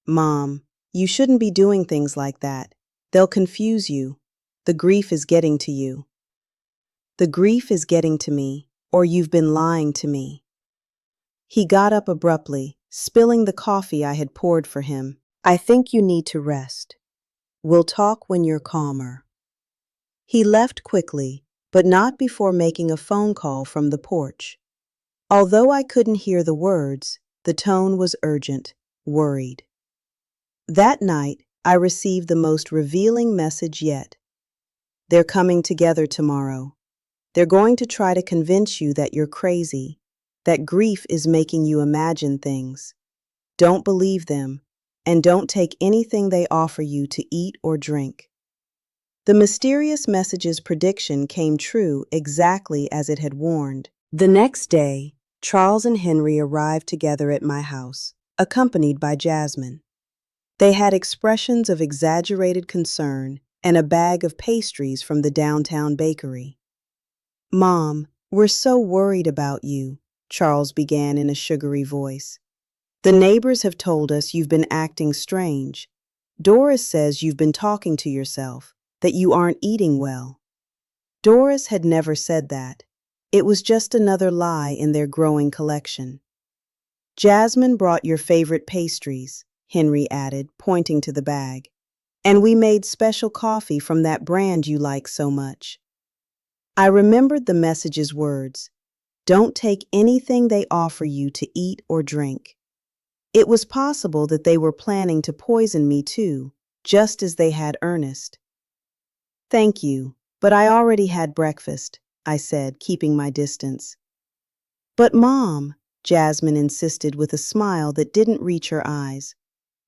Mom, you shouldn't be doing things like that. They'll confuse you. The grief is getting to you. The grief is getting to me, or you've been lying to me. He got up abruptly, spilling the coffee I had poured for him. I think you need to rest. We'll talk when you're calmer. He left quickly, but not before making a phone call from the porch. Although I couldn't hear the words, the tone was urgent, worried. That night, I received the most revealing message yet. They're coming together tomorrow. They're going to try to convince you that you're crazy, that grief is making you imagine things. Don't believe them, and don't take anything they offer you to eat or drink. The mysterious message's prediction came true exactly as it had warned. The next day, Charles and Henry arrived together at my house, accompanied by Jasmine. They had expressions of exaggerated concern and a bag of pastries from the downtown bakery. Mom, we're so worried about you, Charles began in a sugary voice. The neighbors have told us you've been acting strange. Doris says you've been talking to yourself, that you aren't eating well. Doris had never said that. It was just another lie in their growing collection. Jasmine brought your favorite pastries, Henry added, pointing to the bag. And we made special coffee from that brand you like so much. I remembered the message's words. Don't take anything they offer you to eat or drink. It was possible that they were planning to poison me too, just as they had Ernest. Thank you, but I already had breakfast, I said, keeping my distance. But Mom, Jasmine insisted with a smile that didn't reach her eyes,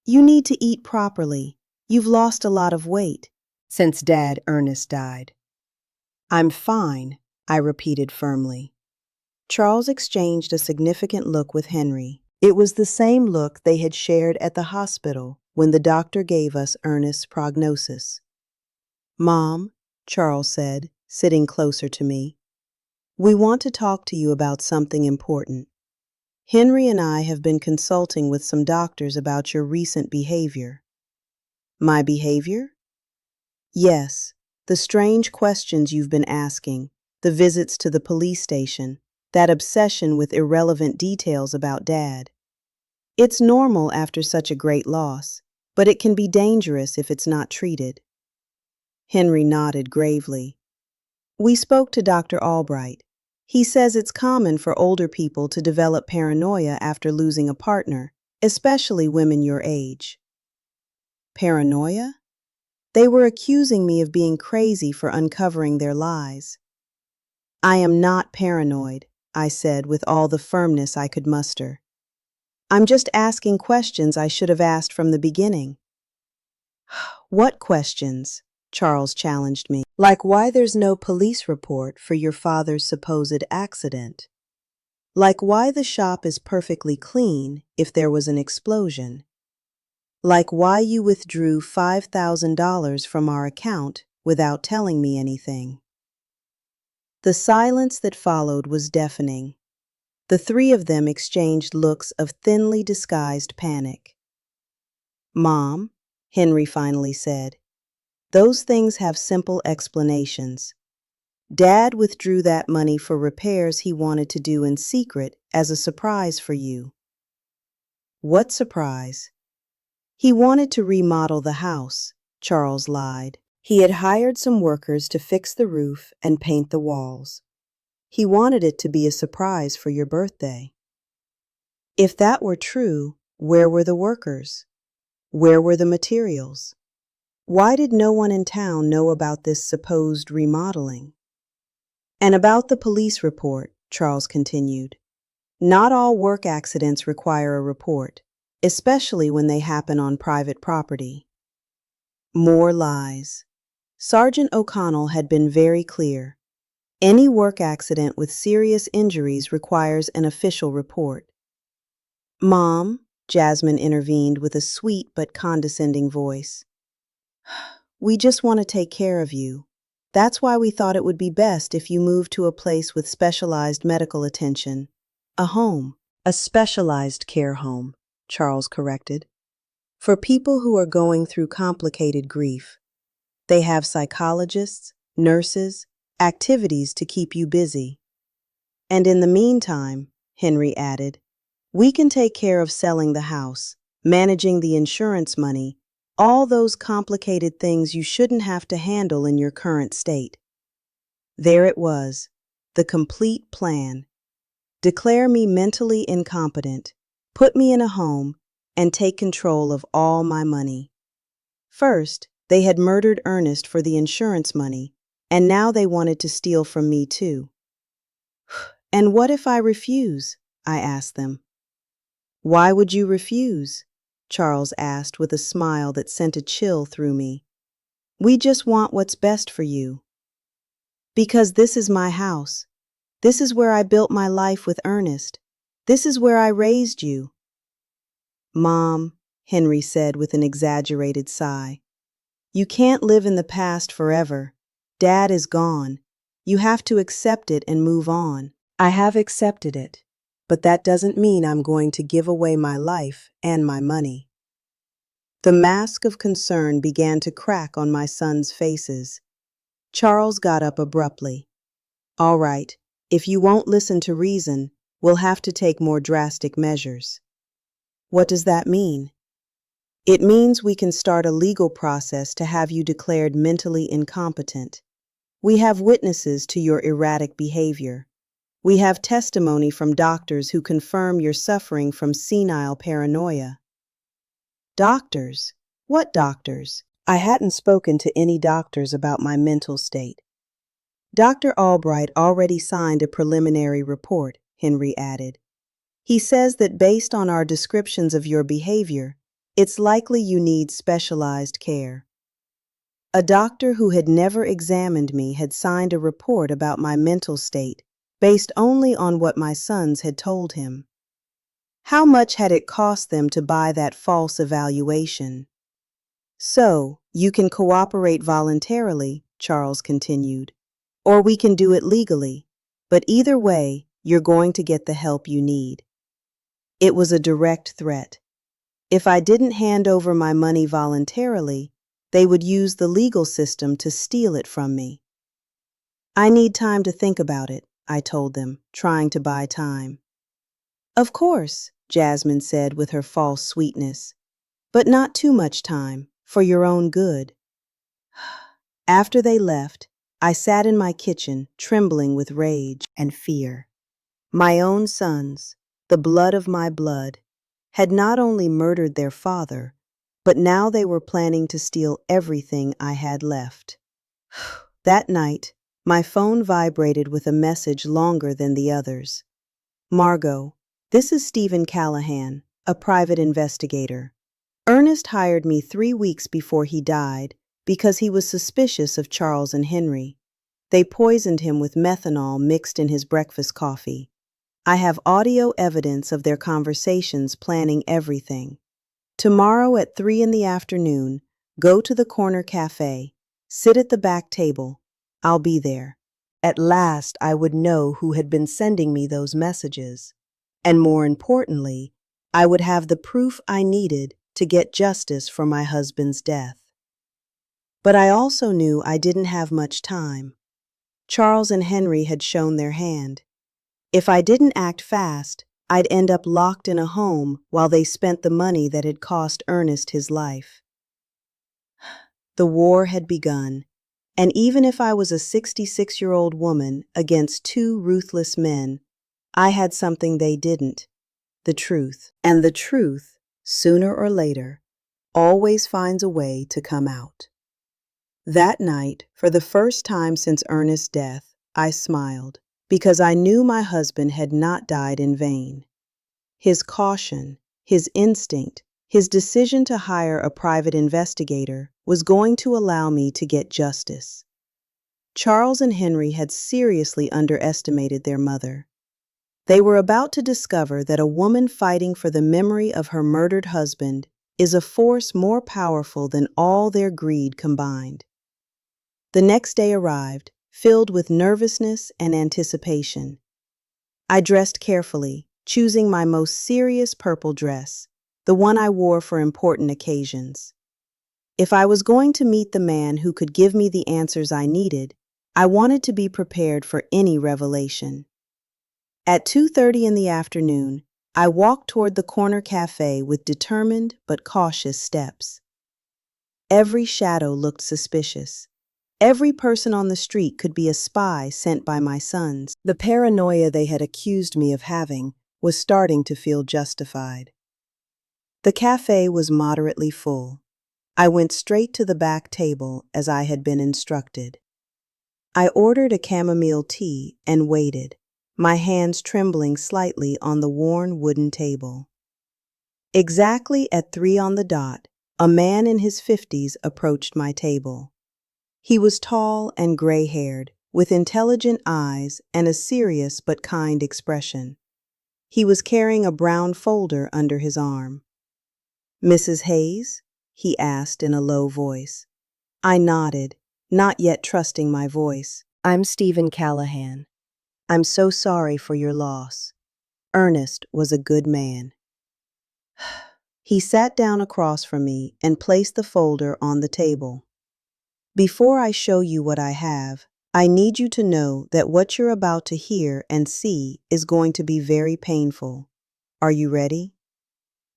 you need to eat properly. You've lost a lot of weight since Dad Ernest died. I'm fine, I repeated firmly. Charles exchanged a significant look with Henry. It was the same look they had shared at the hospital when the doctor gave us Ernest's prognosis. Mom, Charles said, sitting closer to me, we want to talk to you about something important. Henry and I have been consulting with some doctors about your recent behavior. My behavior? Yes, the strange questions you've been asking, the visits to the police station, that obsession with irrelevant details about Dad. It's normal after such a great loss, but it can be dangerous if it's not treated. Henry nodded gravely. We spoke to Dr. Albright. He says it's common for older people to develop paranoia after losing a partner, especially women your age. Paranoia? They were accusing me of being crazy for uncovering their lies. I am not paranoid, I said with all the firmness I could muster. I'm just asking questions I should have asked from the beginning. What questions? Charles challenged me. Like why there's no police report for your father's supposed accident. Like why the shop is perfectly clean if there was an explosion. Like why you withdrew $5,000 from our account without telling me anything. The silence that followed was deafening. The three of them exchanged looks of thinly disguised panic. Mom, Henry finally said, those things have simple explanations. Dad withdrew that money for repairs he wanted to do in secret as a surprise for you. What surprise? He wanted to remodel the house, Charles lied. He had hired some workers to fix the roof and paint the walls. He wanted it to be a surprise for your birthday. If that were true, where were the workers? Where were the materials? Why did no one in town know about this supposed remodeling? And about the police report, Charles continued. Not all work accidents require a report, especially when they happen on private property. More lies. Sergeant O'Connell had been very clear. Any work accident with serious injuries requires an official report. Mom, Jasmine intervened with a sweet but condescending voice. We just want to take care of you. That's why we thought it would be best if you moved to a place with specialized medical attention. A home. A specialized care home, Charles corrected. For people who are going through complicated grief. They have psychologists, nurses, activities to keep you busy. And in the meantime, Henry added, we can take care of selling the house, managing the insurance money, all those complicated things you shouldn't have to handle in your current state. There it was, the complete plan. Declare me mentally incompetent, put me in a home, and take control of all my money. First, they had murdered Ernest for the insurance money, and now they wanted to steal from me too. And what if I refuse? I asked them. Why would you refuse? Charles asked with a smile that sent a chill through me. We just want what's best for you. Because this is my house. This is where I built my life with Ernest. This is where I raised you. Mom, Henry said with an exaggerated sigh. You can't live in the past forever. Dad is gone. You have to accept it and move on. I have accepted it. But that doesn't mean I'm going to give away my life and my money. The mask of concern began to crack on my sons' faces. Charles got up abruptly. All right, if you won't listen to reason, we'll have to take more drastic measures. What does that mean? It means we can start a legal process to have you declared mentally incompetent. We have witnesses to your erratic behavior. We have testimony from doctors who confirm you're suffering from senile paranoia. Doctors? What doctors? I hadn't spoken to any doctors about my mental state. Dr. Albright already signed a preliminary report, Henry added. He says that based on our descriptions of your behavior, it's likely you need specialized care. A doctor who had never examined me had signed a report about my mental state based only on what my sons had told him. How much had it cost them to buy that false evaluation? So, you can cooperate voluntarily, Charles continued, or we can do it legally, but either way, you're going to get the help you need. It was a direct threat. If I didn't hand over my money voluntarily, they would use the legal system to steal it from me. I need time to think about it, I told them, trying to buy time. Of course, Jasmine said with her false sweetness, but not too much time, for your own good. After they left, I sat in my kitchen, trembling with rage and fear. My own sons, the blood of my blood, had not only murdered their father, but now they were planning to steal everything I had left. That night, my phone vibrated with a message longer than the others. Margot, this is Stephen Callahan, a private investigator. Ernest hired me 3 weeks before he died because he was suspicious of Charles and Henry. They poisoned him with methanol mixed in his breakfast coffee. I have audio evidence of their conversations planning everything. Tomorrow at 3 in the afternoon, go to the corner cafe. Sit at the back table. I'll be there. At last, I would know who had been sending me those messages. And more importantly, I would have the proof I needed to get justice for my husband's death. But I also knew I didn't have much time. Charles and Henry had shown their hand. If I didn't act fast, I'd end up locked in a home while they spent the money that had cost Ernest his life. The war had begun, and even if I was a 66-year-old woman against 2 ruthless men, I had something they didn't: the truth. And the truth, sooner or later, always finds a way to come out. That night, for the first time since Ernest's death, I smiled, because I knew my husband had not died in vain. His caution, his instinct, his decision to hire a private investigator was going to allow me to get justice. Charles and Henry had seriously underestimated their mother. They were about to discover that a woman fighting for the memory of her murdered husband is a force more powerful than all their greed combined. The next day arrived, filled with nervousness and anticipation. I dressed carefully, choosing my most serious purple dress, the one I wore for important occasions. If I was going to meet the man who could give me the answers I needed, I wanted to be prepared for any revelation. At 2:30 in the afternoon, I walked toward the corner cafe with determined but cautious steps. Every shadow looked suspicious. Every person on the street could be a spy sent by my sons. The paranoia they had accused me of having was starting to feel justified. The cafe was moderately full. I went straight to the back table as I had been instructed. I ordered a chamomile tea and waited, my hands trembling slightly on the worn wooden table. Exactly at 3 on the dot, a man in his 50s approached my table. He was tall and gray-haired, with intelligent eyes and a serious but kind expression. He was carrying a brown folder under his arm. "Mrs. Hayes?" he asked in a low voice. I nodded, not yet trusting my voice. "I'm Stephen Callahan. I'm so sorry for your loss. Ernest was a good man." He sat down across from me and placed the folder on the table. "Before I show you what I have, I need you to know that what you're about to hear and see is going to be very painful. Are you ready?"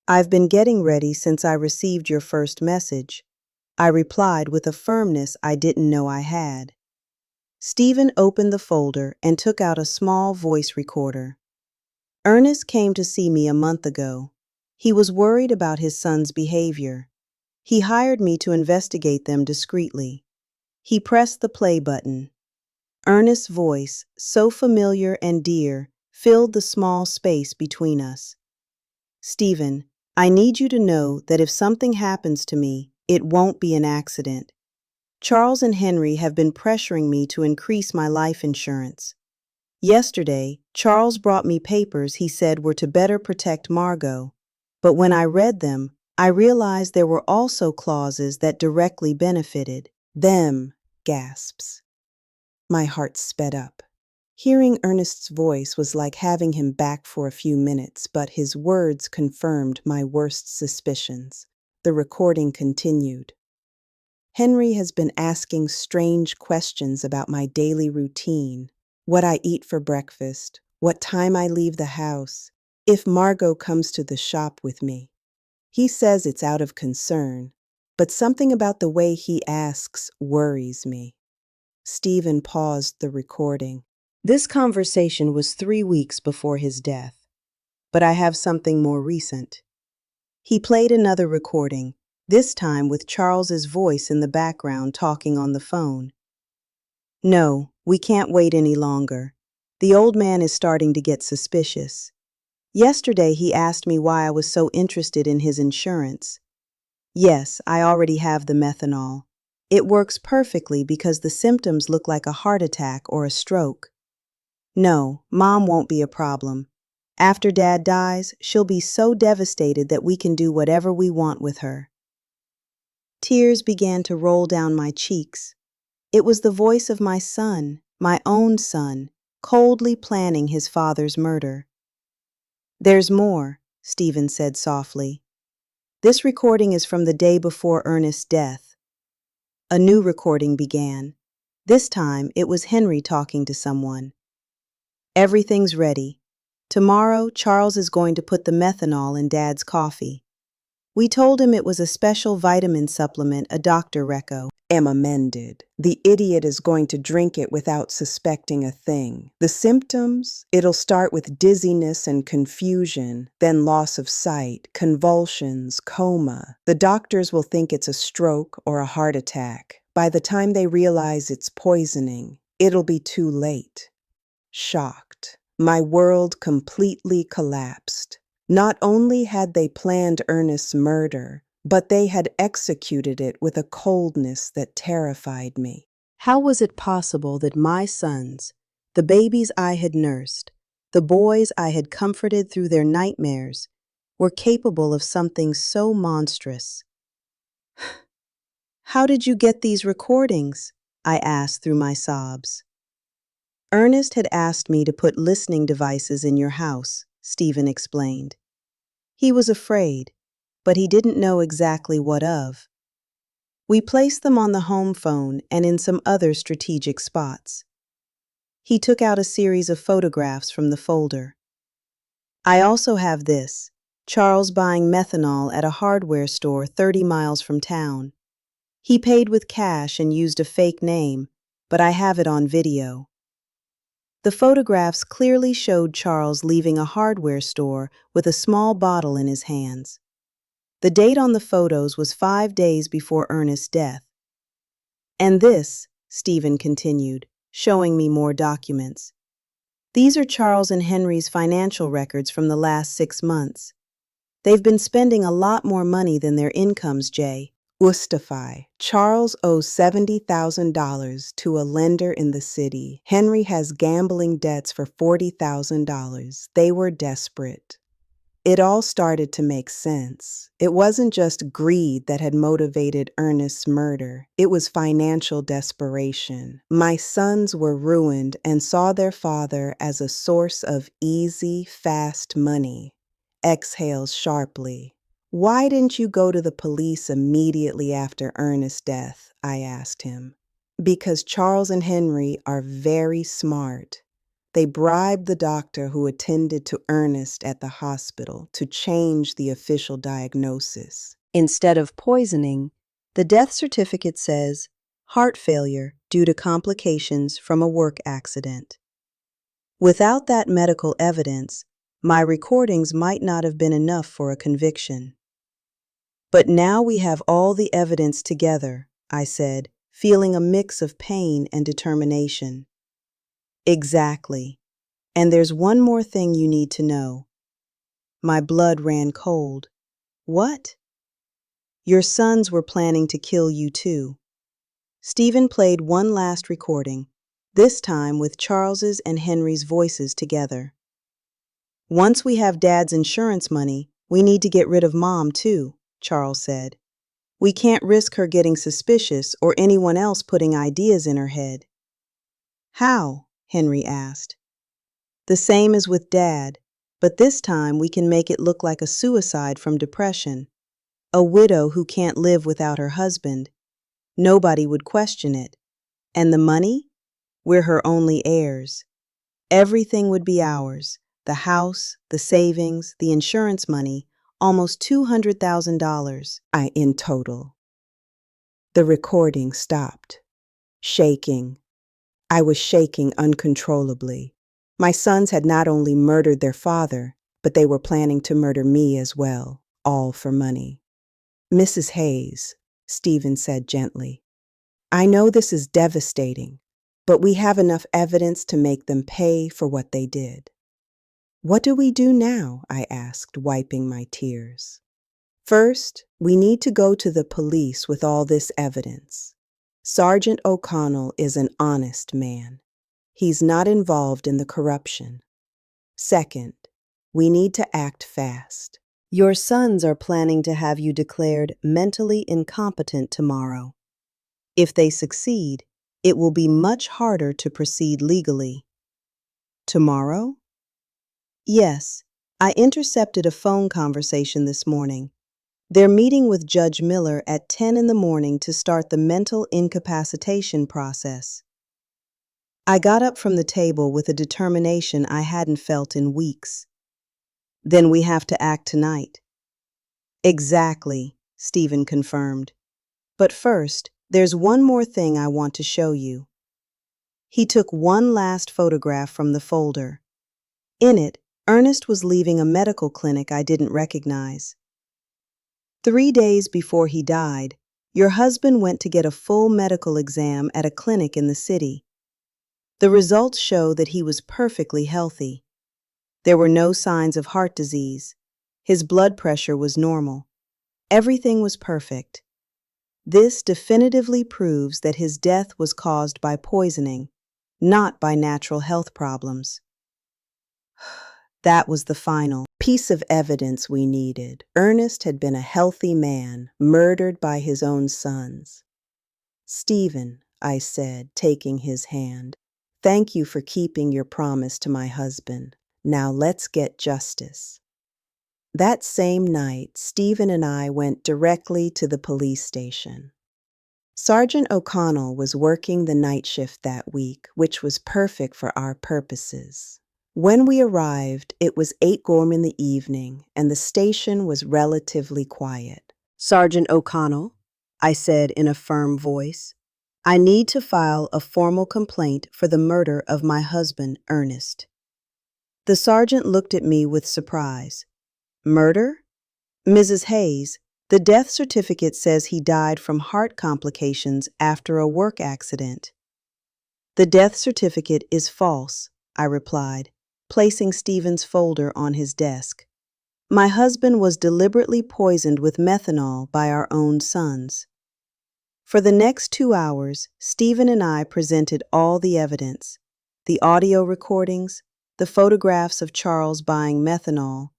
"I've been getting ready since I received your first message," I replied with a firmness I didn't know I had. Stephen opened the folder and took out a small voice recorder. "Ernest came to see me a month ago. He was worried about his son's behavior. He hired me to investigate them discreetly." He pressed the play button. Ernest's voice, so familiar and dear, filled the small space between us. "Stephen, I need you to know that if something happens to me, it won't be an accident. Charles and Henry have been pressuring me to increase my life insurance. Yesterday, Charles brought me papers he said were to better protect Margot, but when I read them, I realized there were also clauses that directly benefited them." Gasps. My heart sped up. Hearing Ernest's voice was like having him back for a few minutes, but his words confirmed my worst suspicions. The recording continued. Henry has been asking strange questions about my daily routine, what I eat for breakfast, what time I leave the house, if Margot comes to the shop with me. He says it's out of concern, but something about the way he asks worries me. Stephen paused the recording. This conversation was 3 weeks before his death, but I have something more recent. He played another recording, this time with Charles's voice in the background talking on the phone. No, we can't wait any longer. The old man is starting to get suspicious. Yesterday he asked me why I was so interested in his insurance. Yes, I already have the methanol. It works perfectly because the symptoms look like a heart attack or a stroke. No, Mom won't be a problem. After Dad dies, she'll be so devastated that we can do whatever we want with her. Tears began to roll down my cheeks. It was the voice of my son, my own son, coldly planning his father's murder. There's more, Stephen said softly. This recording is from the day before Ernest's death. A new recording began. This time it was Henry talking to someone. Everything's ready. Tomorrow, Charles is going to put the methanol in Dad's coffee. We told him it was a special vitamin supplement a doctor reco. Emma mended. The idiot is going to drink it without suspecting a thing. The symptoms? It'll start with dizziness and confusion, then loss of sight, convulsions, coma. The doctors will think it's a stroke or a heart attack. By the time they realize it's poisoning, it'll be too late. Shocked. My world completely collapsed. Not only had they planned Ernest's murder, but they had executed it with a coldness that terrified me. How was it possible that my sons, the babies I had nursed, the boys I had comforted through their nightmares, were capable of something so monstrous? How did you get these recordings? I asked through my sobs. Ernest had asked me to put listening devices in your house, Stephen explained. He was afraid, but he didn't know exactly what of. We placed them on the home phone and in some other strategic spots. He took out a series of photographs from the folder. I also have this, Charles buying methanol at a hardware store 30 miles from town. He paid with cash and used a fake name, but I have it on video. The photographs clearly showed Charles leaving a hardware store with a small bottle in his hands. The date on the photos was 5 days before Ernest's death. And this, Stephen continued, showing me more documents. These are Charles and Henry's financial records from the last 6 months. They've been spending a lot more money than their incomes, Jay. Ustify. Charles owes $70,000 to a lender in the city. Henry has gambling debts for $40,000. They were desperate. It all started to make sense. It wasn't just greed that had motivated Ernest's murder. It was financial desperation. My sons were ruined and saw their father as a source of easy, fast money. Exhales sharply. Why didn't you go to the police immediately after Ernest's death? I asked him. Because Charles and Henry are very smart. They bribed the doctor who attended to Ernest at the hospital to change the official diagnosis. Instead of poisoning, the death certificate says heart failure due to complications from a work accident. Without that medical evidence, my recordings might not have been enough for a conviction. But now we have all the evidence together, I said, feeling a mix of pain and determination. Exactly. And there's one more thing you need to know. My blood ran cold. What? Your sons were planning to kill you too. Stephen played one last recording, this time with Charles's and Henry's voices together. Once we have Dad's insurance money, we need to get rid of Mom too, Charles said. We can't risk her getting suspicious or anyone else putting ideas in her head. How? Henry asked. The same as with Dad, but this time we can make it look like a suicide from depression. A widow who can't live without her husband. Nobody would question it. And the money? We're her only heirs. Everything would be ours. The house, the savings, the insurance money, almost $200,000. In total. The recording stopped. Shaking. I was shaking uncontrollably. My sons had not only murdered their father, but they were planning to murder me as well, all for money. Mrs. Hayes, Stephen said gently, I know this is devastating, but we have enough evidence to make them pay for what they did. What do we do now? I asked, wiping my tears. First, we need to go to the police with all this evidence. Sergeant O'Connell is an honest man. He's not involved in the corruption. Second, we need to act fast. Your sons are planning to have you declared mentally incompetent tomorrow. If they succeed, it will be much harder to proceed legally. Tomorrow? Yes, I intercepted a phone conversation this morning. They're meeting with Judge Miller at 10 in the morning to start the mental incapacitation process. I got up from the table with a determination I hadn't felt in weeks. Then we have to act tonight. Exactly, Stephen confirmed. But first, there's one more thing I want to show you. He took one last photograph from the folder. In it, Ernest was leaving a medical clinic I didn't recognize. 3 days before he died, your husband went to get a full medical exam at a clinic in the city. The results show that he was perfectly healthy. There were no signs of heart disease. His blood pressure was normal. Everything was perfect. This definitively proves that his death was caused by poisoning, not by natural health problems. That was the final Piece of evidence we needed. Ernest had been a healthy man, murdered by his own sons. Stephen, I said, taking his hand, thank you for keeping your promise to my husband. Now let's get justice. That same night, Stephen and I went directly to the police station. Sergeant O'Connell was working the night shift that week, which was perfect for our purposes. When we arrived, it was 8 in the evening, and the station was relatively quiet. Sergeant O'Connell, I said in a firm voice, I need to file a formal complaint for the murder of my husband, Ernest. The sergeant looked at me with surprise. Murder? Mrs. Hayes, the death certificate says he died from heart complications after a work accident. The death certificate is false, I replied, placing Stephen's folder on his desk. My husband was deliberately poisoned with methanol by our own sons. For the next 2 hours, Stephen and I presented all the evidence, the audio recordings, the photographs of Charles buying methanol,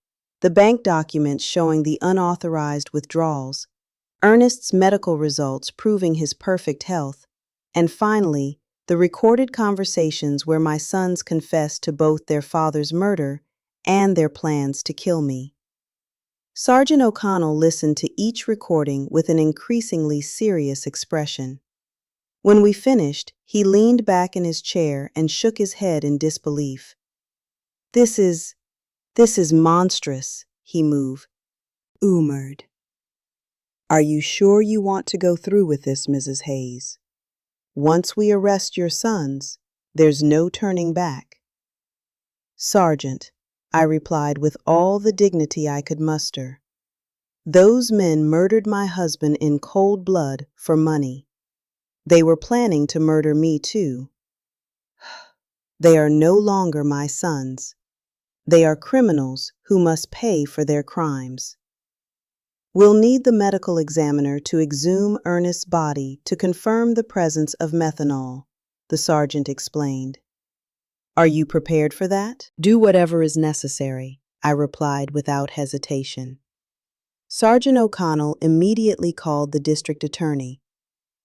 the bank documents showing the unauthorized withdrawals, Ernest's medical results proving his perfect health, and finally, the recorded conversations where my sons confessed to both their father's murder and their plans to kill me. Sergeant O'Connell listened to each recording with an increasingly serious expression. When we finished, he leaned back in his chair and shook his head in disbelief. This is monstrous, he murmured. Are you sure you want to go through with this, Mrs. Hayes? Once we arrest your sons, there's no turning back. Sergeant, I replied with all the dignity I could muster. Those men murdered my husband in cold blood for money. They were planning to murder me too. They are no longer my sons. They are criminals who must pay for their crimes. We'll need the medical examiner to exhume Ernest's body to confirm the presence of methanol, the sergeant explained. Are you prepared for that? Do whatever is necessary, I replied without hesitation. Sergeant O'Connell immediately called the district attorney.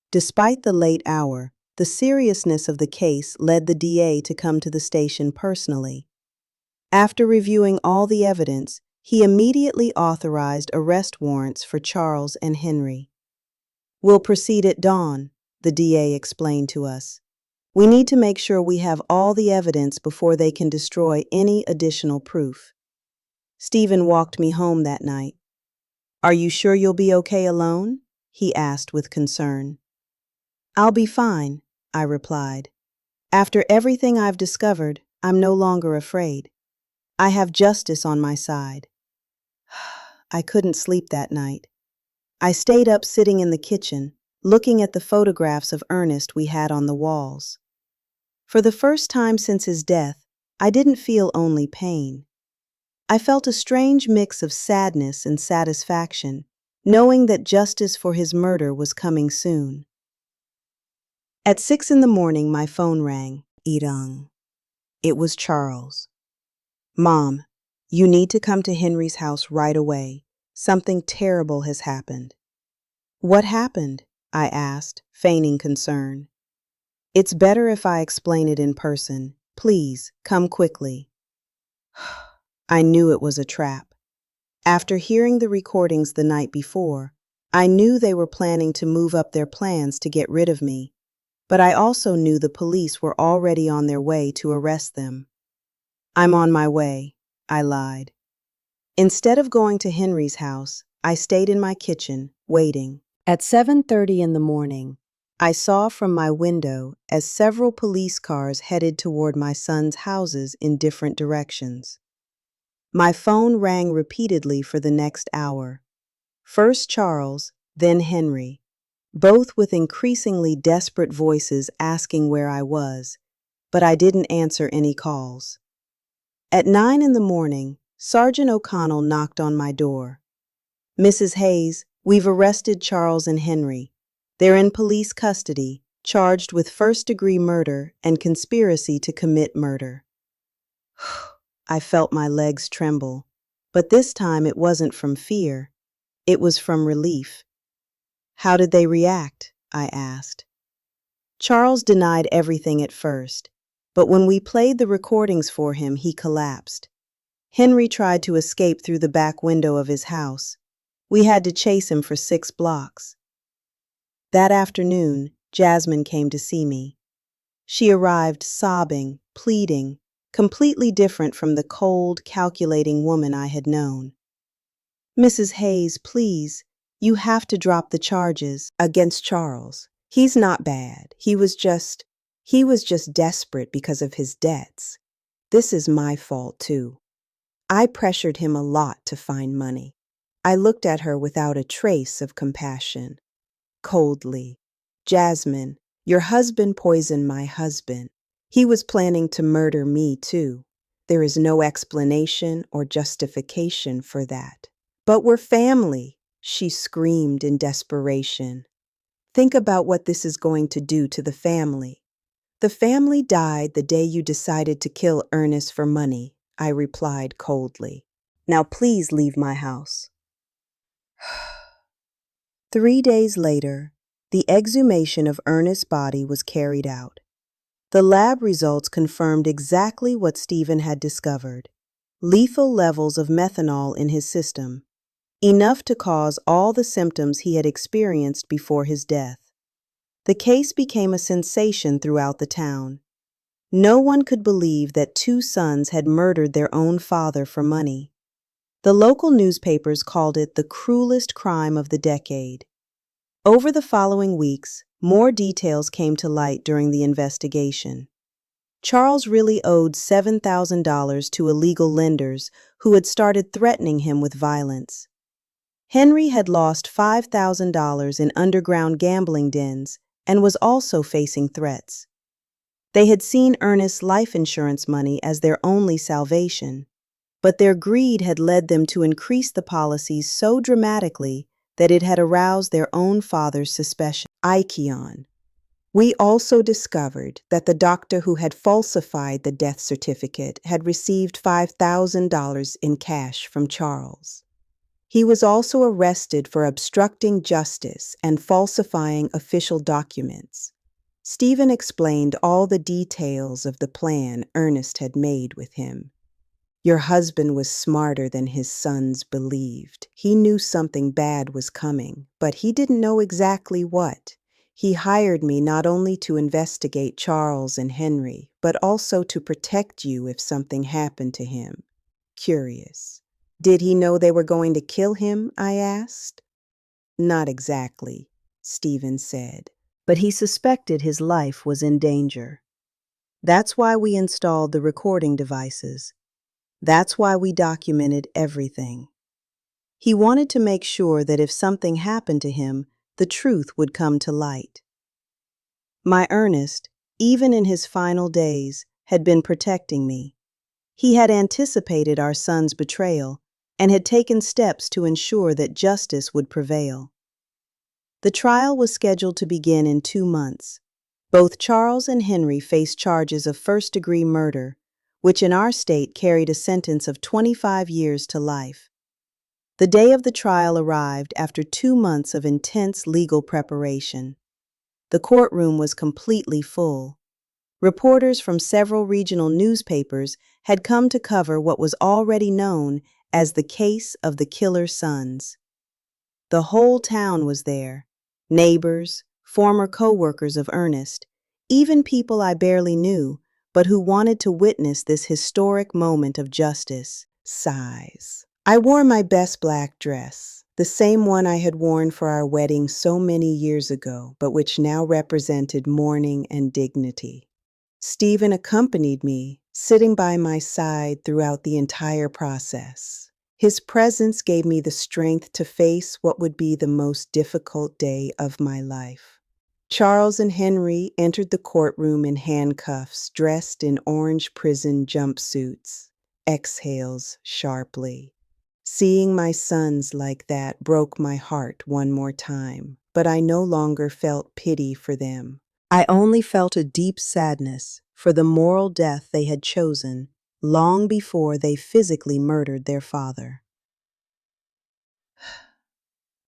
Despite the late hour, the seriousness of the case led the DA to come to the station personally. After reviewing all the evidence, he immediately authorized arrest warrants for Charles and Henry. We'll proceed at dawn, the DA explained to us. We need to make sure we have all the evidence before they can destroy any additional proof. Stephen walked me home that night. Are you sure you'll be okay alone? He asked with concern. I'll be fine, I replied. After everything I've discovered, I'm no longer afraid. I have justice on my side. I couldn't sleep that night. I stayed up sitting in the kitchen, looking at the photographs of Ernest we had on the walls. For the first time since his death, I didn't feel only pain. I felt a strange mix of sadness and satisfaction, knowing that justice for his murder was coming soon. At 6 a.m, my phone rang. Irang. It was Charles. Mom, you need to come to Henry's house right away. Something terrible has happened. What happened? I asked, feigning concern. It's better if I explain it in person. Please, come quickly. I knew it was a trap. After hearing the recordings the night before, I knew they were planning to move up their plans to get rid of me, but I also knew the police were already on their way to arrest them. I'm on my way, I lied. Instead of going to Henry's house, I stayed in my kitchen, waiting. At 7:30 in the morning, I saw from my window as several police cars headed toward my son's houses in different directions. My phone rang repeatedly for the next hour. First Charles, then Henry, both with increasingly desperate voices asking where I was, but I didn't answer any calls. At 9 in the morning, Sergeant O'Connell knocked on my door. Mrs. Hayes, we've arrested Charles and Henry. They're in police custody, charged with first-degree murder and conspiracy to commit murder. I felt my legs tremble, but this time it wasn't from fear. It was from relief. How did they react? I asked. Charles denied everything at first, but when we played the recordings for him, he collapsed. Henry tried to escape through the back window of his house. We had to chase him for 6 blocks. That afternoon, Jasmine came to see me. She arrived sobbing, pleading, completely different from the cold, calculating woman I had known. Mrs. Hayes, please, you have to drop the charges Against Charles. He's not bad. He was just desperate because of his debts. This is my fault, too. I pressured him a lot to find money. I looked at her without a trace of compassion. Coldly. Jasmine, your husband poisoned my husband. He was planning to murder me, too. There is no explanation or justification for that. But we're family, she screamed in desperation. Think about what this is going to do to the family. The family died the day you decided to kill Ernest for money, I replied coldly. Now please leave my house. 3 days later, the exhumation of Ernest's body was carried out. The lab results confirmed exactly what Stephen had discovered: lethal levels of methanol in his system, enough to cause all the symptoms he had experienced before his death. The case became a sensation throughout the town. No one could believe that 2 sons had murdered their own father for money. The local newspapers called it the cruelest crime of the decade. Over the following weeks, more details came to light during the investigation. Charles really owed $7,000 to illegal lenders who had started threatening him with violence. Henry had lost $5,000 in underground gambling dens and was also facing threats. They had seen Ernest's life insurance money as their only salvation, but their greed had led them to increase the policies so dramatically that it had aroused their own father's suspicion. Ikeon. We also discovered that the doctor who had falsified the death certificate had received $5,000 in cash from Charles. He was also arrested for obstructing justice and falsifying official documents. Stephen explained all the details of the plan Ernest had made with him. Your husband was smarter than his sons believed. He knew something bad was coming, but he didn't know exactly what. He hired me not only to investigate Charles and Henry, but also to protect you if something happened to him. Curious. Did he know they were going to kill him? I asked. Not exactly, Stephen said. But he suspected his life was in danger. That's why we installed the recording devices. That's why we documented everything. He wanted to make sure that if something happened to him, the truth would come to light. My Ernest, even in his final days, had been protecting me. He had anticipated our son's betrayal and had taken steps to ensure that justice would prevail. The trial was scheduled to begin in 2 months. Both Charles and Henry faced charges of first-degree murder, which in our state carried a sentence of 25 years to life. The day of the trial arrived after 2 months of intense legal preparation. The courtroom was completely full. Reporters from several regional newspapers had come to cover what was already known as the case of the killer sons. The whole town was there. Neighbors, former co-workers of Ernest, even people I barely knew, but who wanted to witness this historic moment of justice. Sighs. I wore my best black dress, the same one I had worn for our wedding so many years ago, but which now represented mourning and dignity. Stephen accompanied me, sitting by my side throughout the entire process. His presence gave me the strength to face what would be the most difficult day of my life. Charles and Henry entered the courtroom in handcuffs, dressed in orange prison jumpsuits. Exhales sharply. Seeing my sons like that broke my heart one more time, but I no longer felt pity for them. I only felt a deep sadness for the moral death they had chosen long before they physically murdered their father.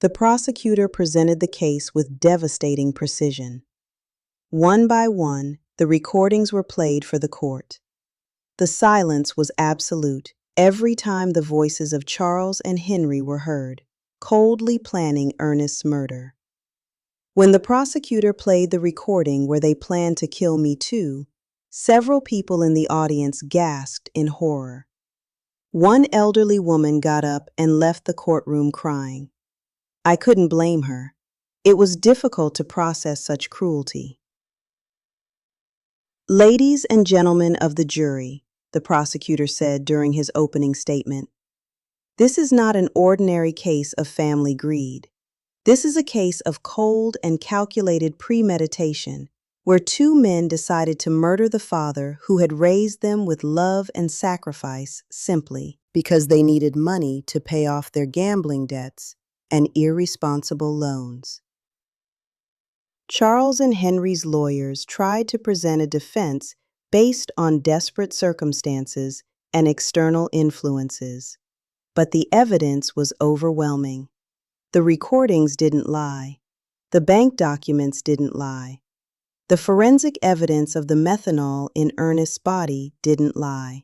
The prosecutor presented the case with devastating precision. One by one, the recordings were played for the court. The silence was absolute every time the voices of Charles and Henry were heard, coldly planning Ernest's murder. When the prosecutor played the recording where they planned to kill me too, several people in the audience gasped in horror. One elderly woman got up and left the courtroom crying. I couldn't blame her. It was difficult to process such cruelty. Ladies and gentlemen of the jury, the prosecutor said during his opening statement, this is not an ordinary case of family greed. This is a case of cold and calculated premeditation, where 2 men decided to murder the father who had raised them with love and sacrifice simply because they needed money to pay off their gambling debts and irresponsible loans. Charles and Henry's lawyers tried to present a defense based on desperate circumstances and external influences, but the evidence was overwhelming. The recordings didn't lie. The bank documents didn't lie. The forensic evidence of the methanol in Ernest's body didn't lie.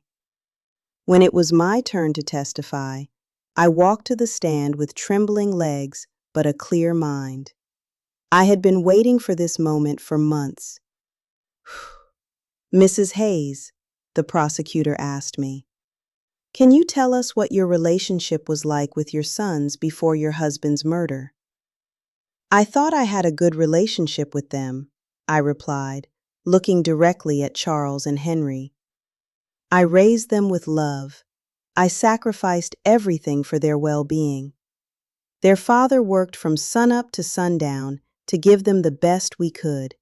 When it was my turn to testify, I walked to the stand with trembling legs but a clear mind. I had been waiting for this moment for months. Mrs. Hayes, the prosecutor asked me, can you tell us what your relationship was like with your sons before your husband's murder? I thought I had a good relationship with them, I replied, looking directly at Charles and Henry. I raised them with love. I sacrificed everything for their well-being. Their father worked from sunup to sundown to give them the best we could.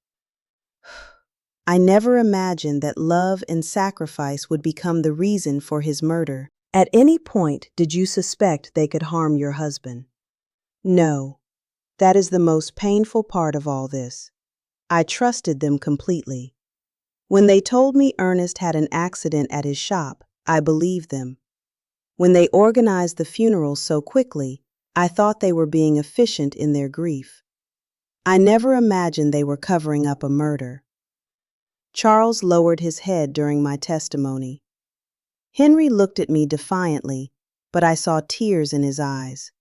I never imagined that love and sacrifice would become the reason for his murder. At any point, did you suspect they could harm your husband? No. That is the most painful part of all this. I trusted them completely. When they told me Ernest had an accident at his shop, I believed them. When they organized the funeral so quickly, I thought they were being efficient in their grief. I never imagined they were covering up a murder. Charles lowered his head during my testimony. Henry looked at me defiantly, but I saw tears in his eyes.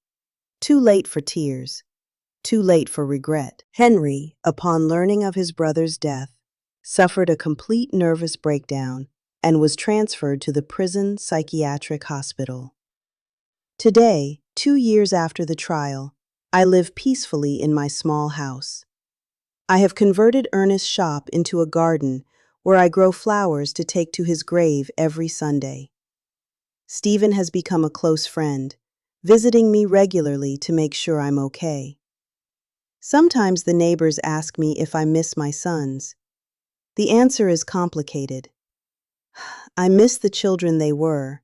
Too late for tears, too late for regret. Henry, upon learning of his brother's death, suffered a complete nervous breakdown and was transferred to the prison psychiatric hospital. Today, 2 years after the trial, I live peacefully in my small house. I have converted Ernest's shop into a garden where I grow flowers to take to his grave every Sunday. Stephen has become a close friend, visiting me regularly to make sure I'm okay. Sometimes the neighbors ask me if I miss my sons. The answer is complicated. I miss the children they were,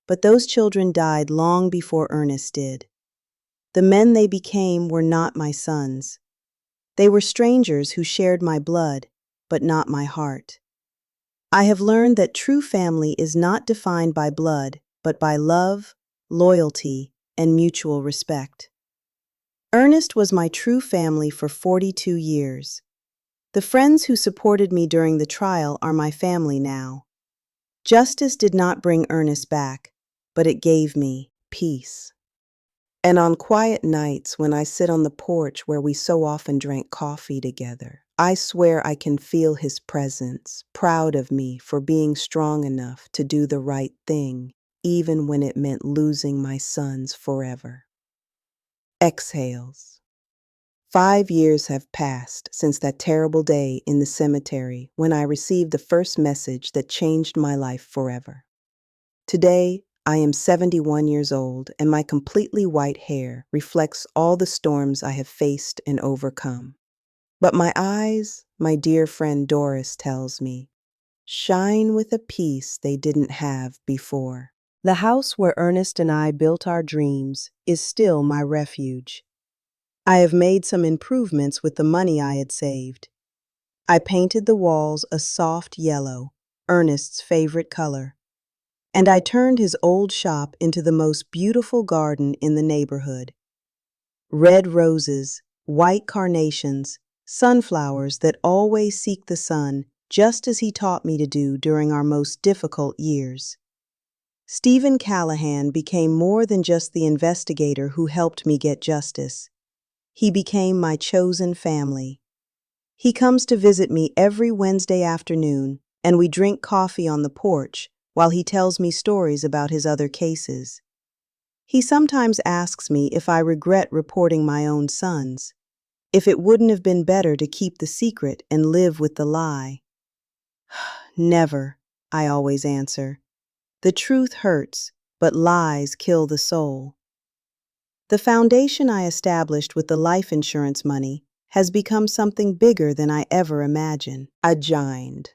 but those children died long before Ernest did. The men they became were not my sons. They were strangers who shared my blood, but not my heart. I have learned that true family is not defined by blood, but by love, loyalty, and mutual respect. Ernest was my true family for 42 years. The friends who supported me during the trial are my family now. Justice did not bring Ernest back, but it gave me peace. And on quiet nights when I sit on the porch where we so often drank coffee together, I swear I can feel his presence, proud of me for being strong enough to do the right thing, even when it meant losing my sons forever. Exhales. 5 years have passed since that terrible day in the cemetery when I received the first message that changed my life forever. Today, I am 71 years old, and my completely white hair reflects all the storms I have faced and overcome. But my eyes, my dear friend Doris tells me, shine with a peace they didn't have before. The house where Ernest and I built our dreams is still my refuge. I have made some improvements with the money I had saved. I painted the walls a soft yellow, Ernest's favorite color, and I turned his old shop into the most beautiful garden in the neighborhood. Red roses, white carnations, sunflowers that always seek the sun, just as he taught me to do during our most difficult years. Stephen Callahan became more than just the investigator who helped me get justice. He became my chosen family. He comes to visit me every Wednesday afternoon, and we drink coffee on the porch while he tells me stories about his other cases. He sometimes asks me if I regret reporting my own sons, if it wouldn't have been better to keep the secret and live with the lie. Never, I always answer. The truth hurts, but lies kill the soul. The foundation I established with the life insurance money has become something bigger than I ever imagined. Agind.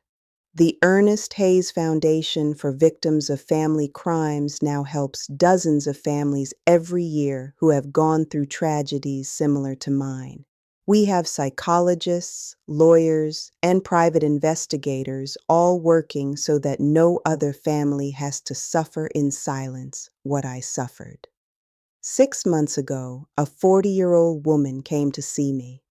The Ernest Hayes Foundation for Victims of Family Crimes now helps dozens of families every year who have gone through tragedies similar to mine. We have psychologists, lawyers, and private investigators all working so that no other family has to suffer in silence what I suffered. 6 months ago, a 40-year-old woman came to see me.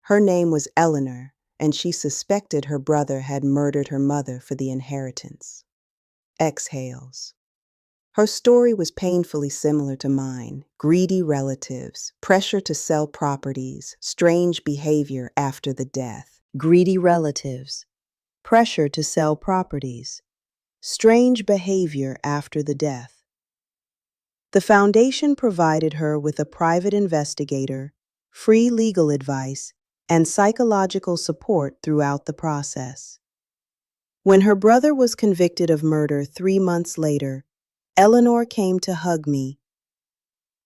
Her name was Eleanor, and she suspected her brother had murdered her mother for the inheritance. Exhales. Her story was painfully similar to mine. Greedy relatives, pressure to sell properties, strange behavior after the death. Greedy relatives, pressure to sell properties, strange behavior after the death. The foundation provided her with a private investigator, free legal advice, and psychological support throughout the process. When her brother was convicted of murder 3 months later, Eleanor came to hug me.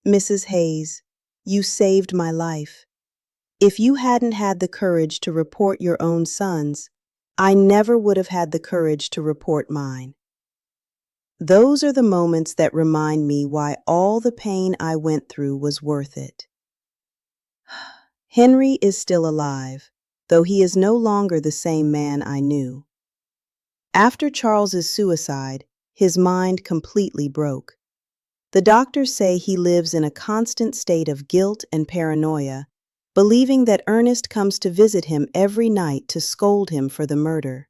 "Mrs. Hayes, you saved my life. If you hadn't had the courage to report your own sons, I never would have had the courage to report mine." Those are the moments that remind me why all the pain I went through was worth it. Henry is still alive, though he is no longer the same man I knew. After Charles's suicide, his mind completely broke. The doctors say he lives in a constant state of guilt and paranoia, believing that Ernest comes to visit him every night to scold him for the murder.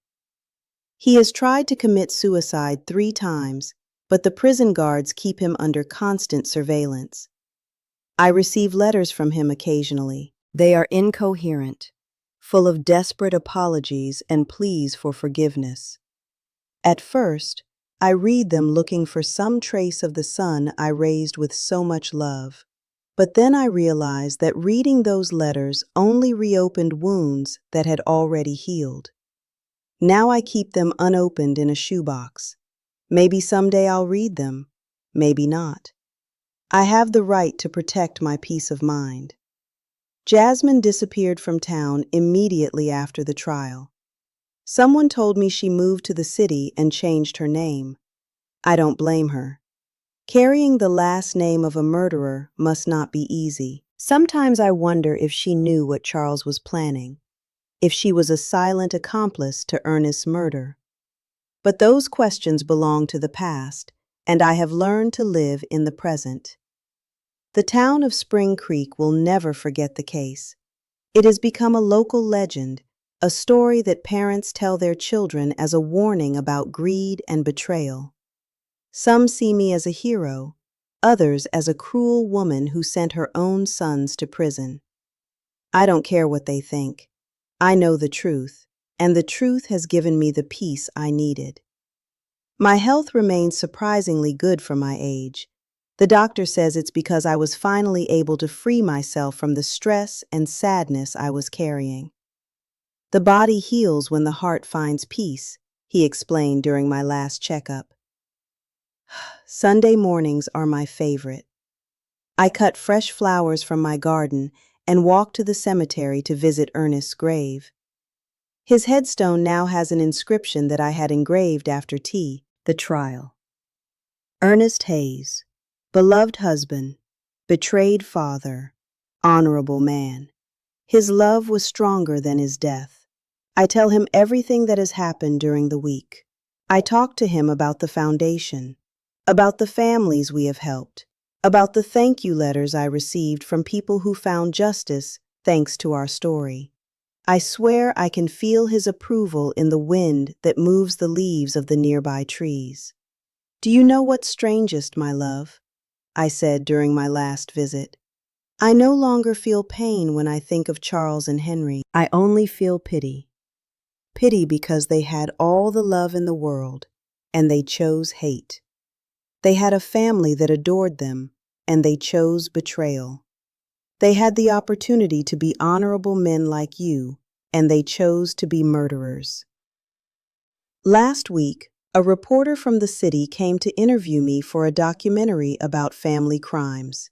He has tried to commit suicide 3 times, but the prison guards keep him under constant surveillance. I receive letters from him occasionally. They are incoherent, full of desperate apologies and pleas for forgiveness. At first, I read them looking for some trace of the son I raised with so much love. But then I realized that reading those letters only reopened wounds that had already healed. Now I keep them unopened in a shoebox. Maybe someday I'll read them, maybe not. I have the right to protect my peace of mind. Jasmine disappeared from town immediately after the trial. Someone told me she moved to the city and changed her name. I don't blame her. Carrying the last name of a murderer must not be easy. Sometimes I wonder if she knew what Charles was planning, if she was a silent accomplice to Ernest's murder. But those questions belong to the past, and I have learned to live in the present. The town of Spring Creek will never forget the case. It has become a local legend, a story that parents tell their children as a warning about greed and betrayal. Some see me as a hero, others as a cruel woman who sent her own sons to prison. I don't care what they think. I know the truth, and the truth has given me the peace I needed. My health remains surprisingly good for my age. The doctor says it's because I was finally able to free myself from the stress and sadness I was carrying. The body heals when the heart finds peace, he explained during my last checkup. Sunday mornings are my favorite. I cut fresh flowers from my garden and walk to the cemetery to visit Ernest's grave. His headstone now has an inscription that I had engraved after tea, the trial. Ernest Hayes, beloved husband, betrayed father, honorable man. His love was stronger than his death. I tell him everything that has happened during the week. I talk to him about the foundation, about the families we have helped, about the thank you letters I received from people who found justice thanks to our story. I swear I can feel his approval in the wind that moves the leaves of the nearby trees. Do you know what's strangest, my love? I said during my last visit. I no longer feel pain when I think of Charles and Henry. I only feel pity. Pity because they had all the love in the world, and they chose hate. They had a family that adored them, and they chose betrayal. They had the opportunity to be honorable men like you, and they chose to be murderers. Last week, a reporter from the city came to interview me for a documentary about family crimes.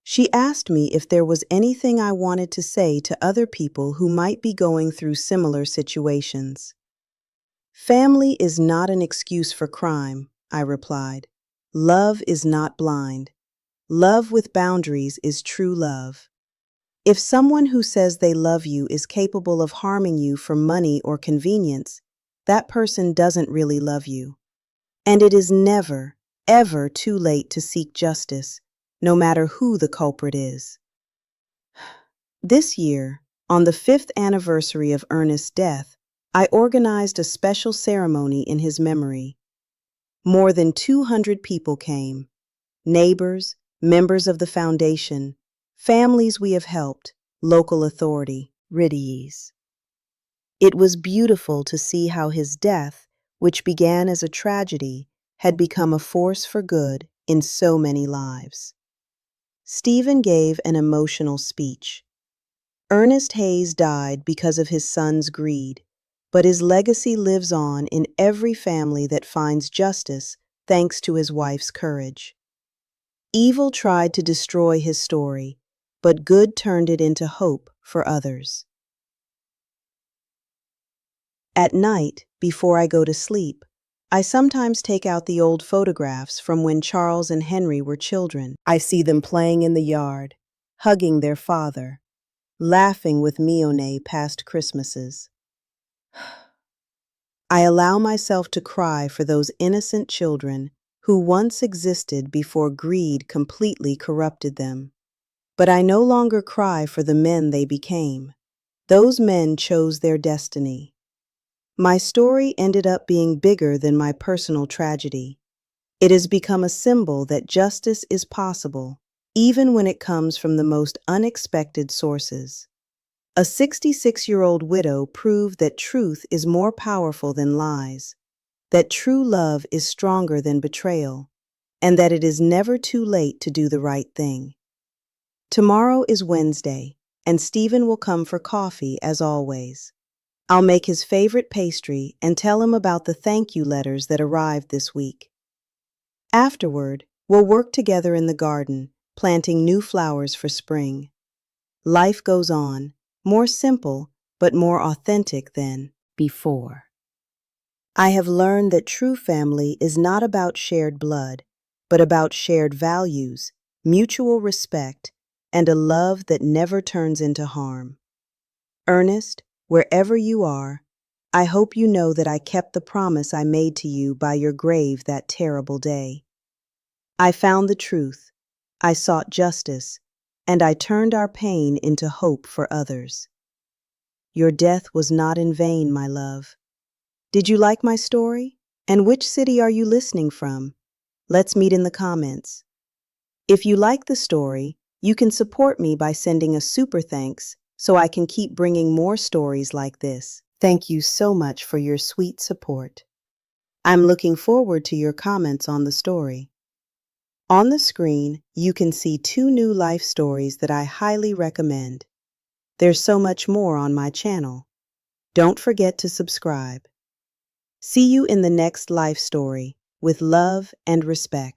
She asked me if there was anything I wanted to say to other people who might be going through similar situations. Family is not an excuse for crime, I replied. Love is not blind. Love with boundaries is true love. If someone who says they love you is capable of harming you for money or convenience, that person doesn't really love you. And it is never, ever too late to seek justice, no matter who the culprit is. This year, on the 5th anniversary of Ernest's death, I organized a special ceremony in his memory. More than 200 people came. Neighbors, members of the foundation, families we have helped, local authority, Riddies. It was beautiful to see how his death, which began as a tragedy, had become a force for good in so many lives. Stephen gave an emotional speech. Ernest Hayes died because of his son's greed, but his legacy lives on in every family that finds justice thanks to his wife's courage. Evil tried to destroy his story, but good turned it into hope for others. At night, before I go to sleep, I sometimes take out the old photographs from when Charles and Henry were children. I see them playing in the yard, hugging their father, laughing with Mione past Christmases. I allow myself to cry for those innocent children who once existed before greed completely corrupted them. But I no longer cry for the men they became. Those men chose their destiny. My story ended up being bigger than my personal tragedy. It has become a symbol that justice is possible, even when it comes from the most unexpected sources. A 66-year-old widow proved that truth is more powerful than lies, that true love is stronger than betrayal, and that it is never too late to do the right thing. Tomorrow is Wednesday, and Stephen will come for coffee as always. I'll make his favorite pastry and tell him about the thank you letters that arrived this week. Afterward, we'll work together in the garden, planting new flowers for spring. Life goes on, more simple, but more authentic than before. I have learned that true family is not about shared blood, but about shared values, mutual respect, and a love that never turns into harm. Ernest, wherever you are, I hope you know that I kept the promise I made to you by your grave that terrible day. I found the truth, I sought justice, and I turned our pain into hope for others. Your death was not in vain, my love. Did you like my story? And which city are you listening from? Let's meet in the comments. If you like the story, you can support me by sending a super thanks so I can keep bringing more stories like this. Thank you so much for your sweet support. I'm looking forward to your comments on the story. On the screen, you can see 2 new life stories that I highly recommend. There's so much more on my channel. Don't forget to subscribe. See you in the next life story, with love and respect.